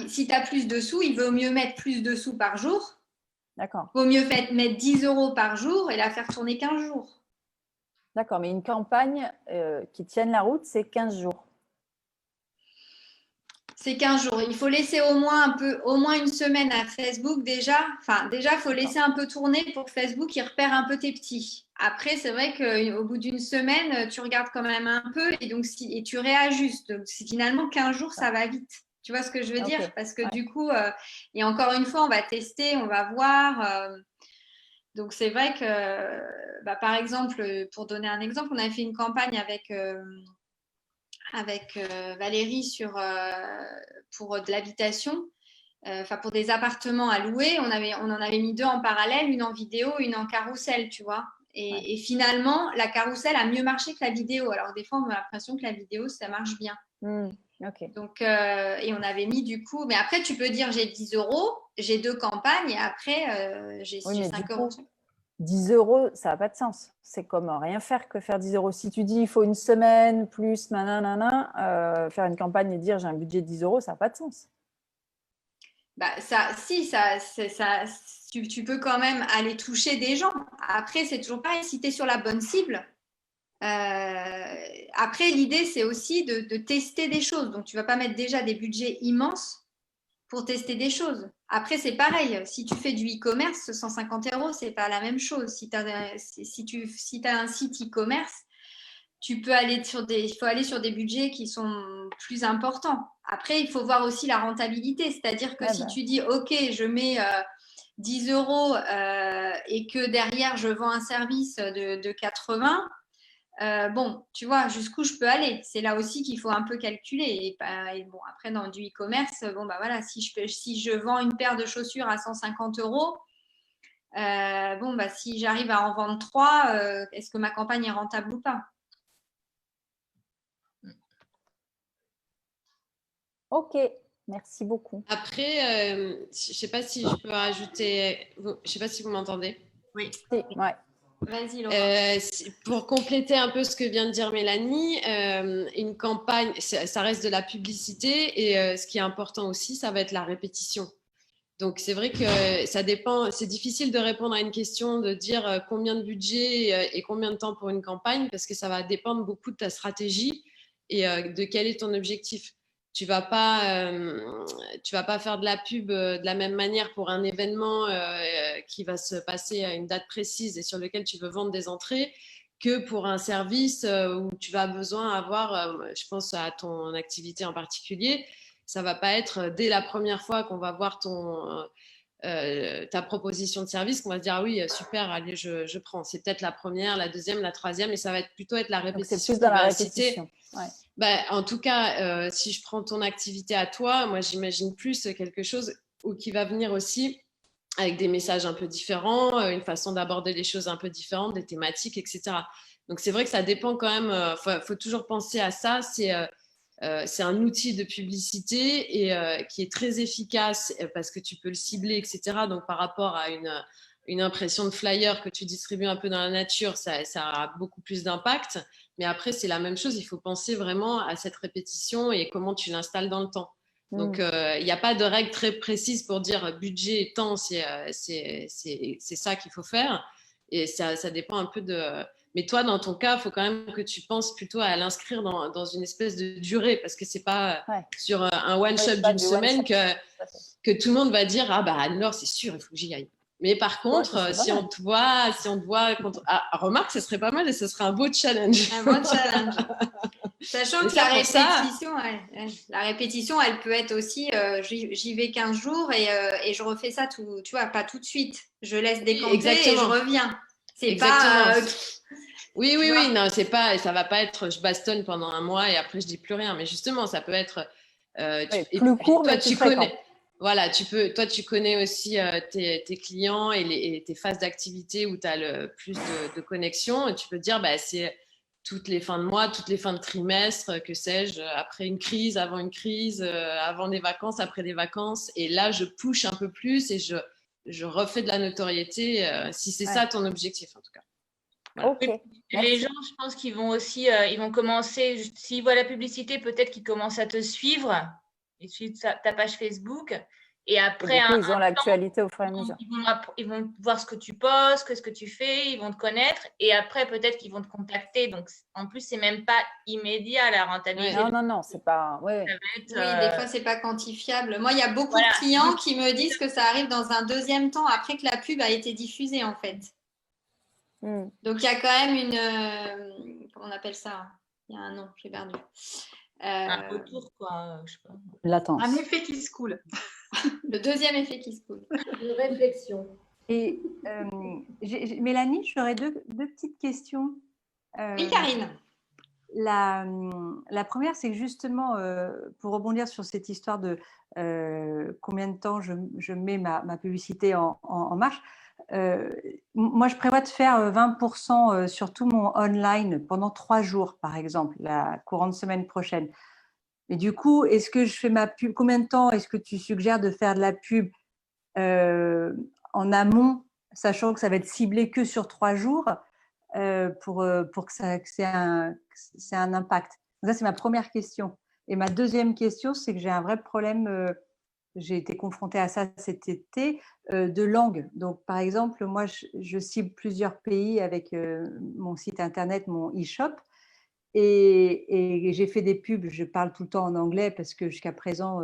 si tu as plus de sous, il vaut mieux mettre plus de sous par jour. D'accord. Il vaut mieux mettre 10 € par jour et la faire tourner 15 jours. D'accord, mais une campagne qui tienne la route, c'est 15 jours. C'est 15 jours. Il faut laisser au moins une semaine à Facebook déjà. Enfin, déjà, il faut laisser un peu tourner pour que Facebook il repère un peu tes petits. Après, c'est vrai qu'au bout d'une semaine, tu regardes quand même un peu et tu réajustes. Donc, finalement, 15 jours, ça va vite. Tu vois ce que je veux dire? Parce que du coup, et encore une fois, on va tester, on va voir. Donc, c'est vrai que, par exemple, pour donner un exemple, on a fait une campagne avec Valérie pour de l'habitation, pour des appartements à louer. On en avait mis 2 en parallèle, une en vidéo, une en carrousel, tu vois. Et finalement, la carrousel a mieux marché que la vidéo. Alors, des fois, on a l'impression que la vidéo, ça marche bien. Ok. Donc, et on avait mis du coup, mais après tu peux dire j'ai 10 euros, j'ai 2 campagnes et après j'ai Oui, mais 5 du euros. coup, 10 euros, ça n'a pas de sens. C'est comme rien faire que faire 10 euros. Si tu dis il faut une semaine plus nanana, faire une campagne et dire j'ai un budget de 10 euros, ça n'a pas de sens. Bah, tu peux quand même aller toucher des gens. Après, c'est toujours pareil, si tu es sur la bonne cible. Après, l'idée, c'est aussi de tester des choses. Donc, tu ne vas pas mettre déjà des budgets immenses pour tester des choses. Après, c'est pareil. Si tu fais du e-commerce, 150 euros, ce n'est pas la même chose. Si tu as un site e-commerce, il faut aller sur des budgets qui sont plus importants. Après, il faut voir aussi la rentabilité. C'est-à-dire que si tu dis, OK, je mets 10 euros et que derrière, je vends un service de 80, bon, tu vois, jusqu'où je peux aller. C'est là aussi qu'il faut un peu calculer. Et bon, après, dans du e-commerce, bon, bah voilà, si je vends une paire de chaussures à 150 euros, bon, bah si j'arrive à en vendre 3, est-ce que ma campagne est rentable ou pas? Ok, merci beaucoup. Après, je ne sais pas si je peux rajouter, je ne sais pas si vous m'entendez. Oui. Ouais. Vas-y, Laura. Pour compléter un peu ce que vient de dire Mélanie, une campagne, ça reste de la publicité et ce qui est important aussi, ça va être la répétition. Donc, c'est vrai que ça dépend, c'est difficile de répondre à une question, de dire combien de budget et combien de temps pour une campagne, parce que ça va dépendre beaucoup de ta stratégie et de quel est ton objectif. Tu vas pas faire de la pub de la même manière pour un événement qui va se passer à une date précise et sur lequel tu veux vendre des entrées que pour un service où tu vas besoin avoir, je pense à ton activité en particulier, ça va pas être dès la première fois qu'on va voir ta proposition de service qu'on va se dire ah oui super allez je prends. C'est peut-être la première, la deuxième, la troisième et ça va plutôt être la répétition. Donc, c'est plus dans la répétition. Ouais. Bah, en tout cas, si je prends ton activité à toi, moi j'imagine plus quelque chose qui va venir aussi avec des messages un peu différents, une façon d'aborder les choses un peu différentes, des thématiques, etc. Donc c'est vrai que ça dépend quand même, faut toujours penser à ça, c'est un outil de publicité et qui est très efficace parce que tu peux le cibler, etc. Donc par rapport à une impression de flyer que tu distribues un peu dans la nature, ça a beaucoup plus d'impact. Mais après, c'est la même chose. Il faut penser vraiment à cette répétition et comment tu l'installes dans le temps. Donc, il n'y a pas de règle très précise pour dire budget et temps, c'est ça qu'il faut faire. Et ça dépend un peu de… Mais toi, dans ton cas, il faut quand même que tu penses plutôt à l'inscrire dans une espèce de durée parce que ce n'est pas sur un one-shot d'une semaine que tout le monde va dire « Ah bah alors, c'est sûr, il faut que j'y aille ». Mais par contre, si on te voit, remarque, ce serait pas mal et ce serait un beau challenge. Un bon challenge. Sachant que la répétition, elle peut être aussi, j'y vais 15 jours et je refais ça tu vois, pas tout de suite. Je laisse décanter et je reviens. C'est pas… Oui, non, c'est pas, ça va pas être je bastonne pendant un mois et après je dis plus rien. Mais justement, ça peut être plus court, mais tu connais. Voilà, toi, tu connais aussi tes clients et tes phases d'activité où tu as le plus de connexion. Et tu peux te dire, bah, c'est toutes les fins de mois, toutes les fins de trimestre, que sais-je, après une crise, avant une crise, avant des vacances, après des vacances. Et là, je push un peu plus et je refais de la notoriété, si c'est ça ton objectif, en tout cas. Voilà. Okay. Les gens, je pense qu'ils vont aussi, ils vont commencer, s'ils voient la publicité, peut-être qu'ils commencent à te suivre. Ils suivent ta page Facebook et après ils ont l'actualité au fur et à mesure. Ils vont voir ce que tu postes, ce que tu fais, ils vont te connaître et après peut-être qu'ils vont te contacter. Donc en plus c'est même pas immédiat la rentabilité. Non, c'est pas. Oui, des fois c'est pas quantifiable. Moi il y a beaucoup de clients qui me disent que ça arrive dans un deuxième temps après que la pub a été diffusée en fait. Donc il y a quand même comment on appelle ça? Il y a un nom, j'ai perdu. Un retour, quoi, je sais pas. Latence. Un effet qui se coule. Le deuxième effet qui se coule. Une réflexion. Et Mélanie, j'aurais deux petites questions. Oui, Karine. La première, c'est que justement, pour rebondir sur cette histoire de combien de temps je mets ma publicité en marche, moi, je prévois de faire 20% sur tout mon online pendant 3 jours, par exemple, la courante semaine prochaine. Mais du coup, est-ce que je fais ma pub? Combien de temps est-ce que tu suggères de faire de la pub en amont, sachant que ça va être ciblé que sur 3 jours pour que c'est un impact? Donc ça, c'est ma première question. Et ma deuxième question, c'est que j'ai un vrai problème, j'ai été confrontée à ça cet été, de langue. Donc, par exemple, moi, je cible plusieurs pays avec mon site internet, mon e-shop. Et j'ai fait des pubs, je parle tout le temps en anglais parce que jusqu'à présent,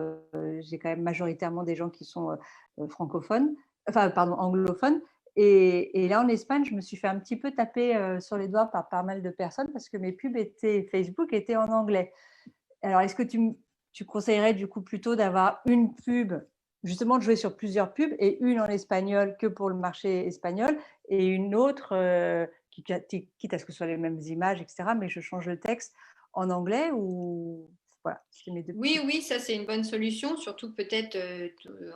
j'ai quand même majoritairement des gens qui sont francophones, enfin, pardon, anglophones. Et là, en Espagne, je me suis fait un petit peu taper sur les doigts par pas mal de personnes parce que mes pubs Facebook étaient en anglais. Alors, est-ce que tu conseillerais du coup plutôt d'avoir une pub, justement de jouer sur plusieurs pubs et une en espagnol que pour le marché espagnol et une autre quitte à ce que ce soit les mêmes images, etc., mais je change le texte en anglais ou voilà, c'est mes deux Oui, oui, ça c'est une bonne solution, surtout peut-être,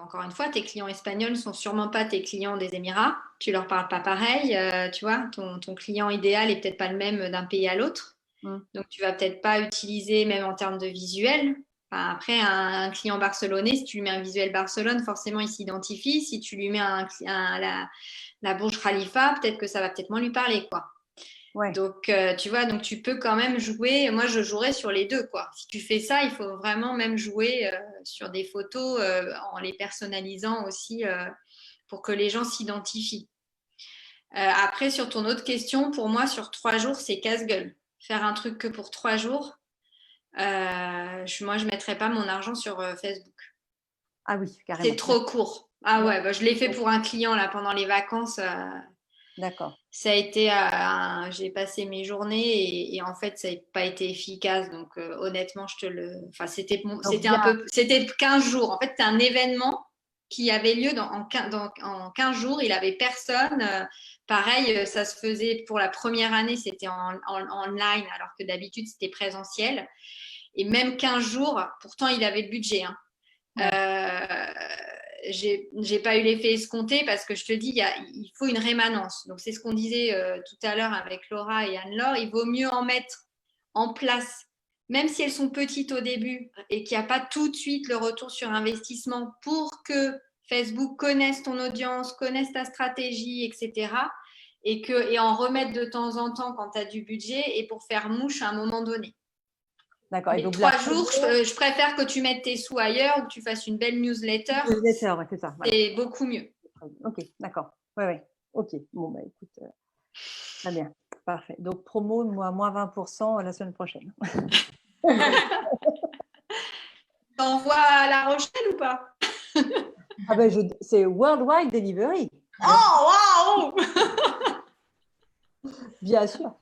encore une fois, tes clients espagnols ne sont sûrement pas tes clients des Émirats, tu leur parles pas pareil, tu vois, ton client idéal est peut-être pas le même d'un pays à l'autre, donc tu vas peut-être pas utiliser, même en termes de visuel. Enfin, après, un client barcelonais, si tu lui mets un visuel Barcelone, forcément il s'identifie, si tu lui mets la Burj Khalifa, peut-être que ça va peut-être moins lui parler, quoi. Ouais. Donc, tu vois, donc tu peux quand même jouer. Moi, je jouerais sur les deux, quoi. Si tu fais ça, il faut vraiment même jouer sur des photos en les personnalisant aussi pour que les gens s'identifient. Après, sur ton autre question, pour moi, sur 3 jours, c'est casse-gueule. Faire un truc que pour 3 jours, moi, je ne mettrais pas mon argent sur Facebook. Ah oui, carrément. C'est trop court. Ah ouais, bah, je l'ai fait pour un client là pendant les vacances. D'accord. Ça a été, j'ai passé mes journées et en fait, ça n'a pas été efficace. Donc, honnêtement, enfin, c'était 15 jours. En fait, c'est un événement qui avait lieu en 15 jours. Il n'avait personne. Pareil, ça se faisait pour la première année, c'était en online, alors que d'habitude, c'était présentiel. Et même 15 jours, pourtant, il avait le budget. Hein. Ouais. J'ai pas eu l'effet escompté parce que je te dis, il faut une rémanence. Donc, c'est ce qu'on disait tout à l'heure avec Laura et Anne-Laure. Il vaut mieux en mettre en place, même si elles sont petites au début et qu'il n'y a pas tout de suite le retour sur investissement pour que Facebook connaisse ton audience, connaisse ta stratégie, etc. Et en remettre de temps en temps quand tu as du budget et pour faire mouche à un moment donné. D'accord. Mais 3 jours, je préfère que tu mettes tes sous ailleurs ou que tu fasses une belle newsletter. Ouais, c'est ça. Voilà. C'est beaucoup mieux. Ok, d'accord. Ouais. Ok. Bon, bah écoute, très bien. Parfait. Donc, promo, moi, moins 20% la semaine prochaine. T'envoies à La Rochelle ou pas? Ah ben, c'est Worldwide Delivery. Oh, waouh! Bien sûr.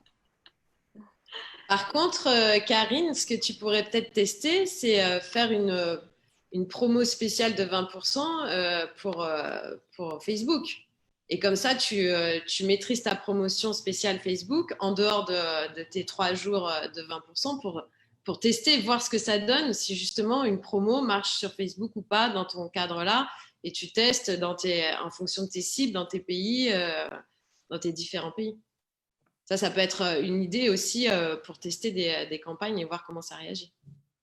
Par contre, Karine, ce que tu pourrais peut-être tester, c'est faire une promo spéciale de 20% pour Facebook. Et comme ça, tu maîtrises ta promotion spéciale Facebook en dehors de tes 3 jours de 20% pour tester, voir ce que ça donne, si justement une promo marche sur Facebook ou pas dans ton cadre-là. Et tu testes en fonction de tes cibles, dans tes pays, dans tes différents pays. Ça peut être une idée aussi pour tester des campagnes et voir comment ça réagit.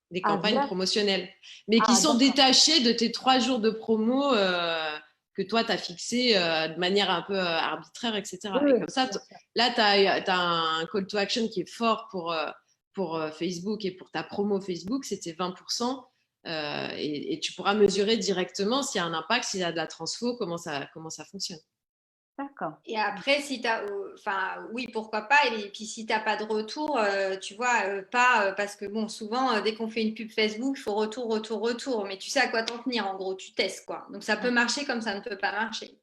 Des campagnes promotionnelles, mais qui sont détachées de tes 3 jours de promo que toi, tu as fixé de manière un peu arbitraire, etc. Oui, et comme ça, là, tu as un call to action qui est fort pour Facebook et pour ta promo Facebook, c'était 20%. Et tu pourras mesurer directement s'il y a un impact, s'il y a de la transfo, comment ça fonctionne. D'accord. Et après, si tu as, oui, pourquoi pas. Et puis, si tu n'as pas de retour, tu vois, parce que bon, souvent, dès qu'on fait une pub Facebook, il faut retour. Mais tu sais à quoi t'en tenir, en gros, tu testes, quoi. Donc, ça peut marcher comme ça ne peut pas marcher.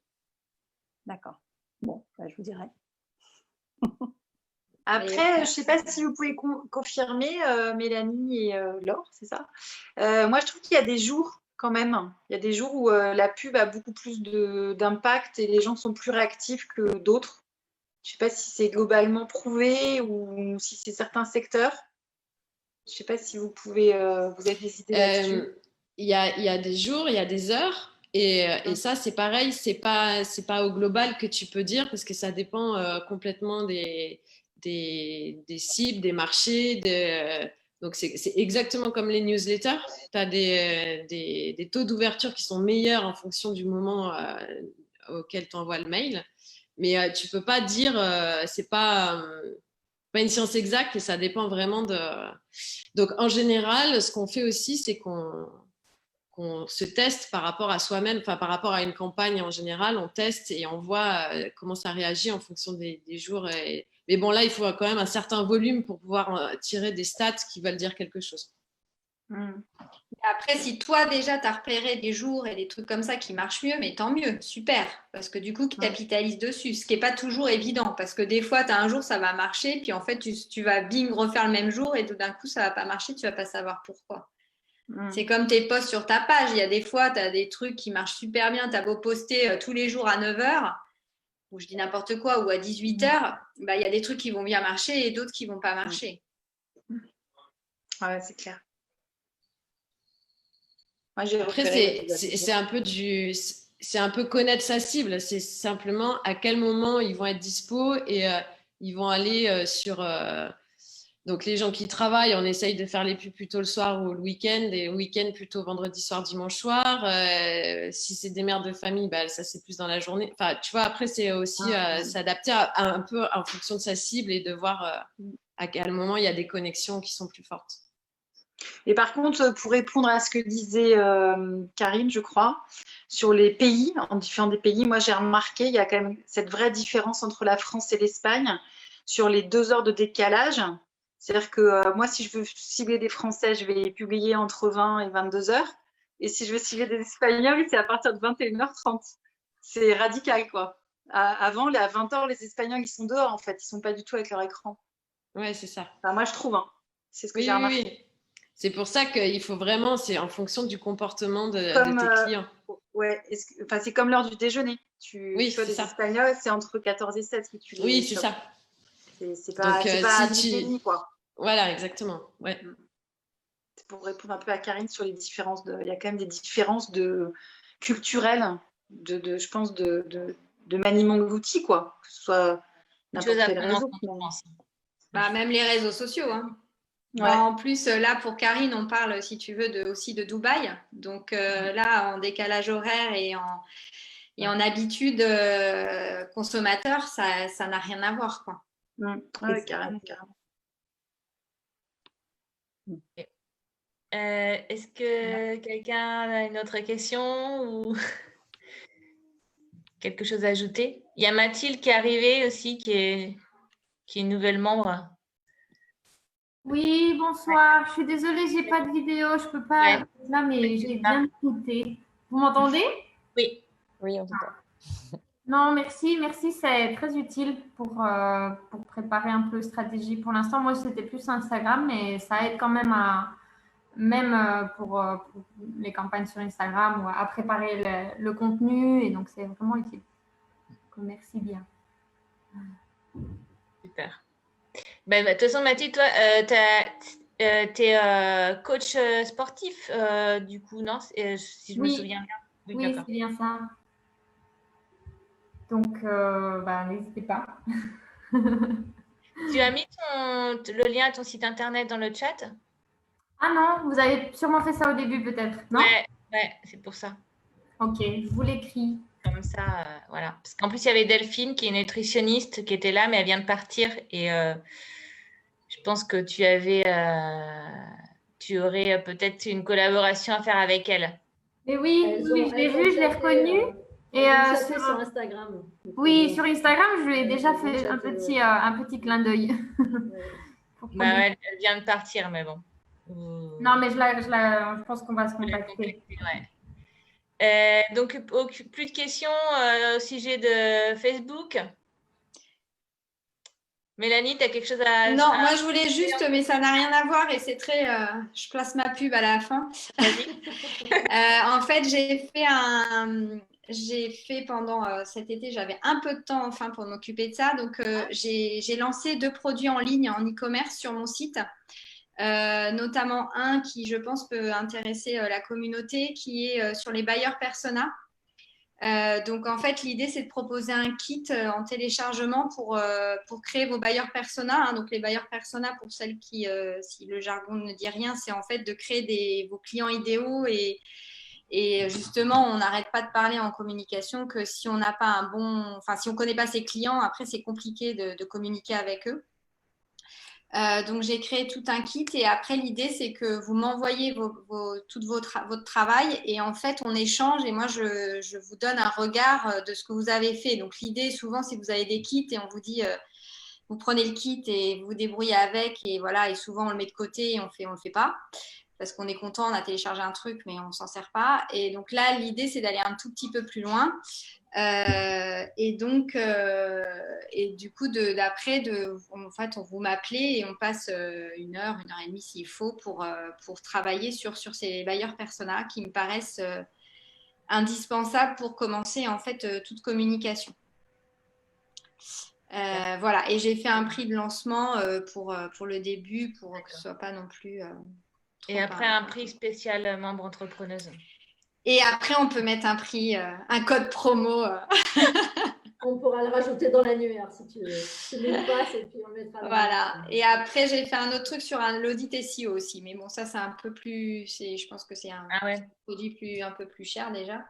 D'accord. Bon, bah, je vous dirai. Après, je ne sais pas si vous pouvez confirmer, Mélanie et Laure, c'est ça. Moi, je trouve qu'il y a des jours quand même. Il y a des jours où la pub a beaucoup plus d'impact et les gens sont plus réactifs que d'autres. Je ne sais pas si c'est globalement prouvé ou si c'est certains secteurs. Je ne sais pas si vous pouvez vous avez des idées là-dessus. Il y a des jours, il y a des heures. Et ça, c'est pareil, c'est pas au global que tu peux dire parce que ça dépend complètement des cibles, des marchés, Donc, c'est exactement comme les newsletters. Tu as des taux d'ouverture qui sont meilleurs en fonction du moment auquel tu envoies le mail. Mais tu peux pas dire, c'est pas une science exacte et ça dépend vraiment de. Donc, en général, ce qu'on fait aussi, c'est qu'on se teste par rapport à soi-même, enfin par rapport à une campagne en général, on teste et on voit comment ça réagit en fonction des jours. Mais bon, là, il faut quand même un certain volume pour pouvoir tirer des stats qui veulent dire quelque chose. Après, si toi déjà tu as repéré des jours et des trucs comme ça qui marchent mieux, mais tant mieux, super, parce que du coup, tu capitalises dessus, ce qui n'est pas toujours évident, parce que des fois, tu as un jour, ça va marcher, puis en fait, tu vas bing refaire le même jour et tout d'un coup, ça va pas marcher, tu vas pas savoir pourquoi. C'est comme tes posts sur ta page. Il y a des fois, tu as des trucs qui marchent super bien. Tu as beau poster tous les jours à 9h, ou je dis n'importe quoi, ou à 18h, bah, il y a des trucs qui vont bien marcher et d'autres qui vont pas marcher. Ouais, c'est clair. Moi, après, c'est un peu c'est un peu connaître sa cible. C'est simplement à quel moment ils vont être dispo et ils vont aller sur... Donc, les gens qui travaillent, on essaye de faire les pubs plutôt le soir ou le week-end, et le week-end plutôt vendredi soir, dimanche soir. Si c'est des mères de famille, bah, ça c'est plus dans la journée. Enfin, tu vois, après, c'est aussi s'adapter un peu en fonction de sa cible et de voir à quel moment il y a des connexions qui sont plus fortes. Et par contre, pour répondre à ce que disait Karine, je crois, sur les pays, en différents des pays, moi j'ai remarqué, il y a quand même cette vraie différence entre la France et l'Espagne sur les 2 heures de décalage. C'est-à-dire que moi, si je veux cibler des Français, je vais publier entre 20 et 22 heures. Et si je veux cibler des Espagnols, c'est à partir de 21h30. C'est radical, quoi. Avant, à 20h, les Espagnols, ils sont dehors, en fait. Ils sont pas du tout avec leur écran. Ouais, c'est ça. Enfin, moi, je trouve. Hein. C'est ce que j'ai remarqué. Oui. C'est pour ça qu'il faut vraiment, c'est en fonction du comportement de tes clients. Ouais, c'est comme l'heure du déjeuner. Tu vois, les Espagnols, c'est entre 14 et 16 que tu les Oui, c'est ça. C'est pas à midi et demi, quoi. Voilà, exactement. Ouais. C'est pour répondre un peu à Karine sur les différences. Il y a quand même des différences culturelles, je pense, de maniement de l'outil, quoi. Que ce soit n'importe quel réseau. Bah, même les réseaux sociaux. Hein. Ouais. Bah, en plus, là, pour Karine, on parle, si tu veux, aussi de Dubaï. Donc là, en décalage horaire et en habitude consommateur, ça n'a rien à voir, quoi. Ouais, carrément. Est-ce que quelqu'un a une autre question ou quelque chose à ajouter? Il y a Mathilde qui est arrivée aussi, qui est une nouvelle membre. Oui, bonsoir. Je suis désolée, j'ai pas de vidéo, je peux pas là, mais j'ai bien écouté. Vous m'entendez? Oui. Oui, on t'entend. Non, merci, c'est très utile pour préparer un peu stratégie. Pour l'instant, moi, c'était plus Instagram, mais ça aide quand même pour les campagnes sur Instagram ou à préparer le contenu, et donc c'est vraiment utile. Donc, merci bien. Super. De toute façon, Mathilde, toi, tu es coach sportif, du coup, non? Si je me souviens bien. Oui, c'est bien ça. Donc, n'hésitez pas. Tu as mis le lien à ton site internet dans le chat? Ah non, vous avez sûrement fait ça au début, peut-être, non? Ouais, c'est pour ça. Ok, je vous l'écris. Comme ça, voilà. Parce qu'en plus, il y avait Delphine, qui est nutritionniste, qui était là, mais elle vient de partir. Et je pense que tu aurais peut-être une collaboration à faire avec elle. Et oui, je l'ai vue, je l'ai reconnue. Et sur Instagram. Oui, sur Instagram, je lui ai déjà fait un petit clin d'œil. Elle vient de partir, mais bon. Non, mais je pense qu'on va se contacter. Donc, plus de questions au sujet de Facebook. Mélanie, tu as quelque chose à... Non, moi je voulais juste, mais ça n'a rien à voir et c'est très... je place ma pub à la fin. En fait, j'ai fait pendant cet été, j'avais un peu de temps enfin pour m'occuper de ça. Donc, j'ai lancé 2 produits en ligne en e-commerce sur mon site. Notamment un qui, je pense, peut intéresser la communauté, qui est sur les buyers persona. Donc, en fait, l'idée, c'est de proposer un kit en téléchargement pour créer vos bailleurs persona. Donc, les bailleurs persona, pour celles qui, si le jargon ne dit rien, c'est en fait de créer vos clients idéaux. Et justement, on n'arrête pas de parler en communication que si on n'a pas si on ne connaît pas ses clients, après, c'est compliqué de communiquer avec eux. Donc, j'ai créé tout un kit et après, l'idée, c'est que vous m'envoyez tout votre travail et en fait, on échange et moi, je vous donne un regard de ce que vous avez fait. Donc, l'idée, souvent, c'est que vous avez des kits et on vous dit, vous prenez le kit et vous vous débrouillez avec et voilà, et souvent, on le met de côté et on le fait pas parce qu'on est content, on a téléchargé un truc, mais on ne s'en sert pas. Et donc là, l'idée, c'est d'aller un tout petit peu plus loin. Et du coup, d'après, en fait, vous m'appelez et on passe 1 heure et demie s'il faut pour travailler sur ces bailleurs persona qui me paraissent indispensables pour commencer en fait toute communication. Voilà, et j'ai fait un prix de lancement pour le début pour que ce ne soit pas non plus. Et après, un prix spécial membre entrepreneuse. Et après, on peut mettre un prix, un code promo. On pourra le rajouter dans l'annuaire si tu veux. Tu mets une passe et puis on le mettra dans Voilà. Et après, j'ai fait un autre truc sur l'audit SEO aussi. Mais bon, ça, c'est un peu plus. Je pense que c'est un produit un peu plus cher déjà.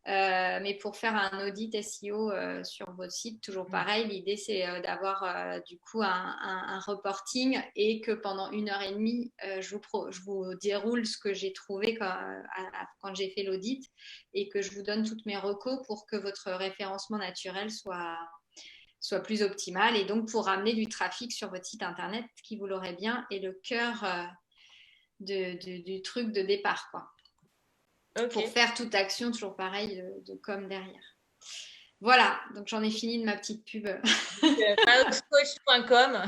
Mais pour faire un audit SEO sur votre site, toujours pareil, l'idée c'est d'avoir du coup un reporting et que pendant 1 heure et demie, je vous déroule ce que j'ai trouvé quand j'ai fait l'audit et que je vous donne toutes mes recos pour que votre référencement naturel soit plus optimal et donc pour ramener du trafic sur votre site internet qui, vous l'aurez bien, est le cœur du truc de départ, quoi. Okay. Pour faire toute action, toujours pareil, de com derrière. Voilà, donc j'en ai fini de ma petite pub. Manoxcoach.com.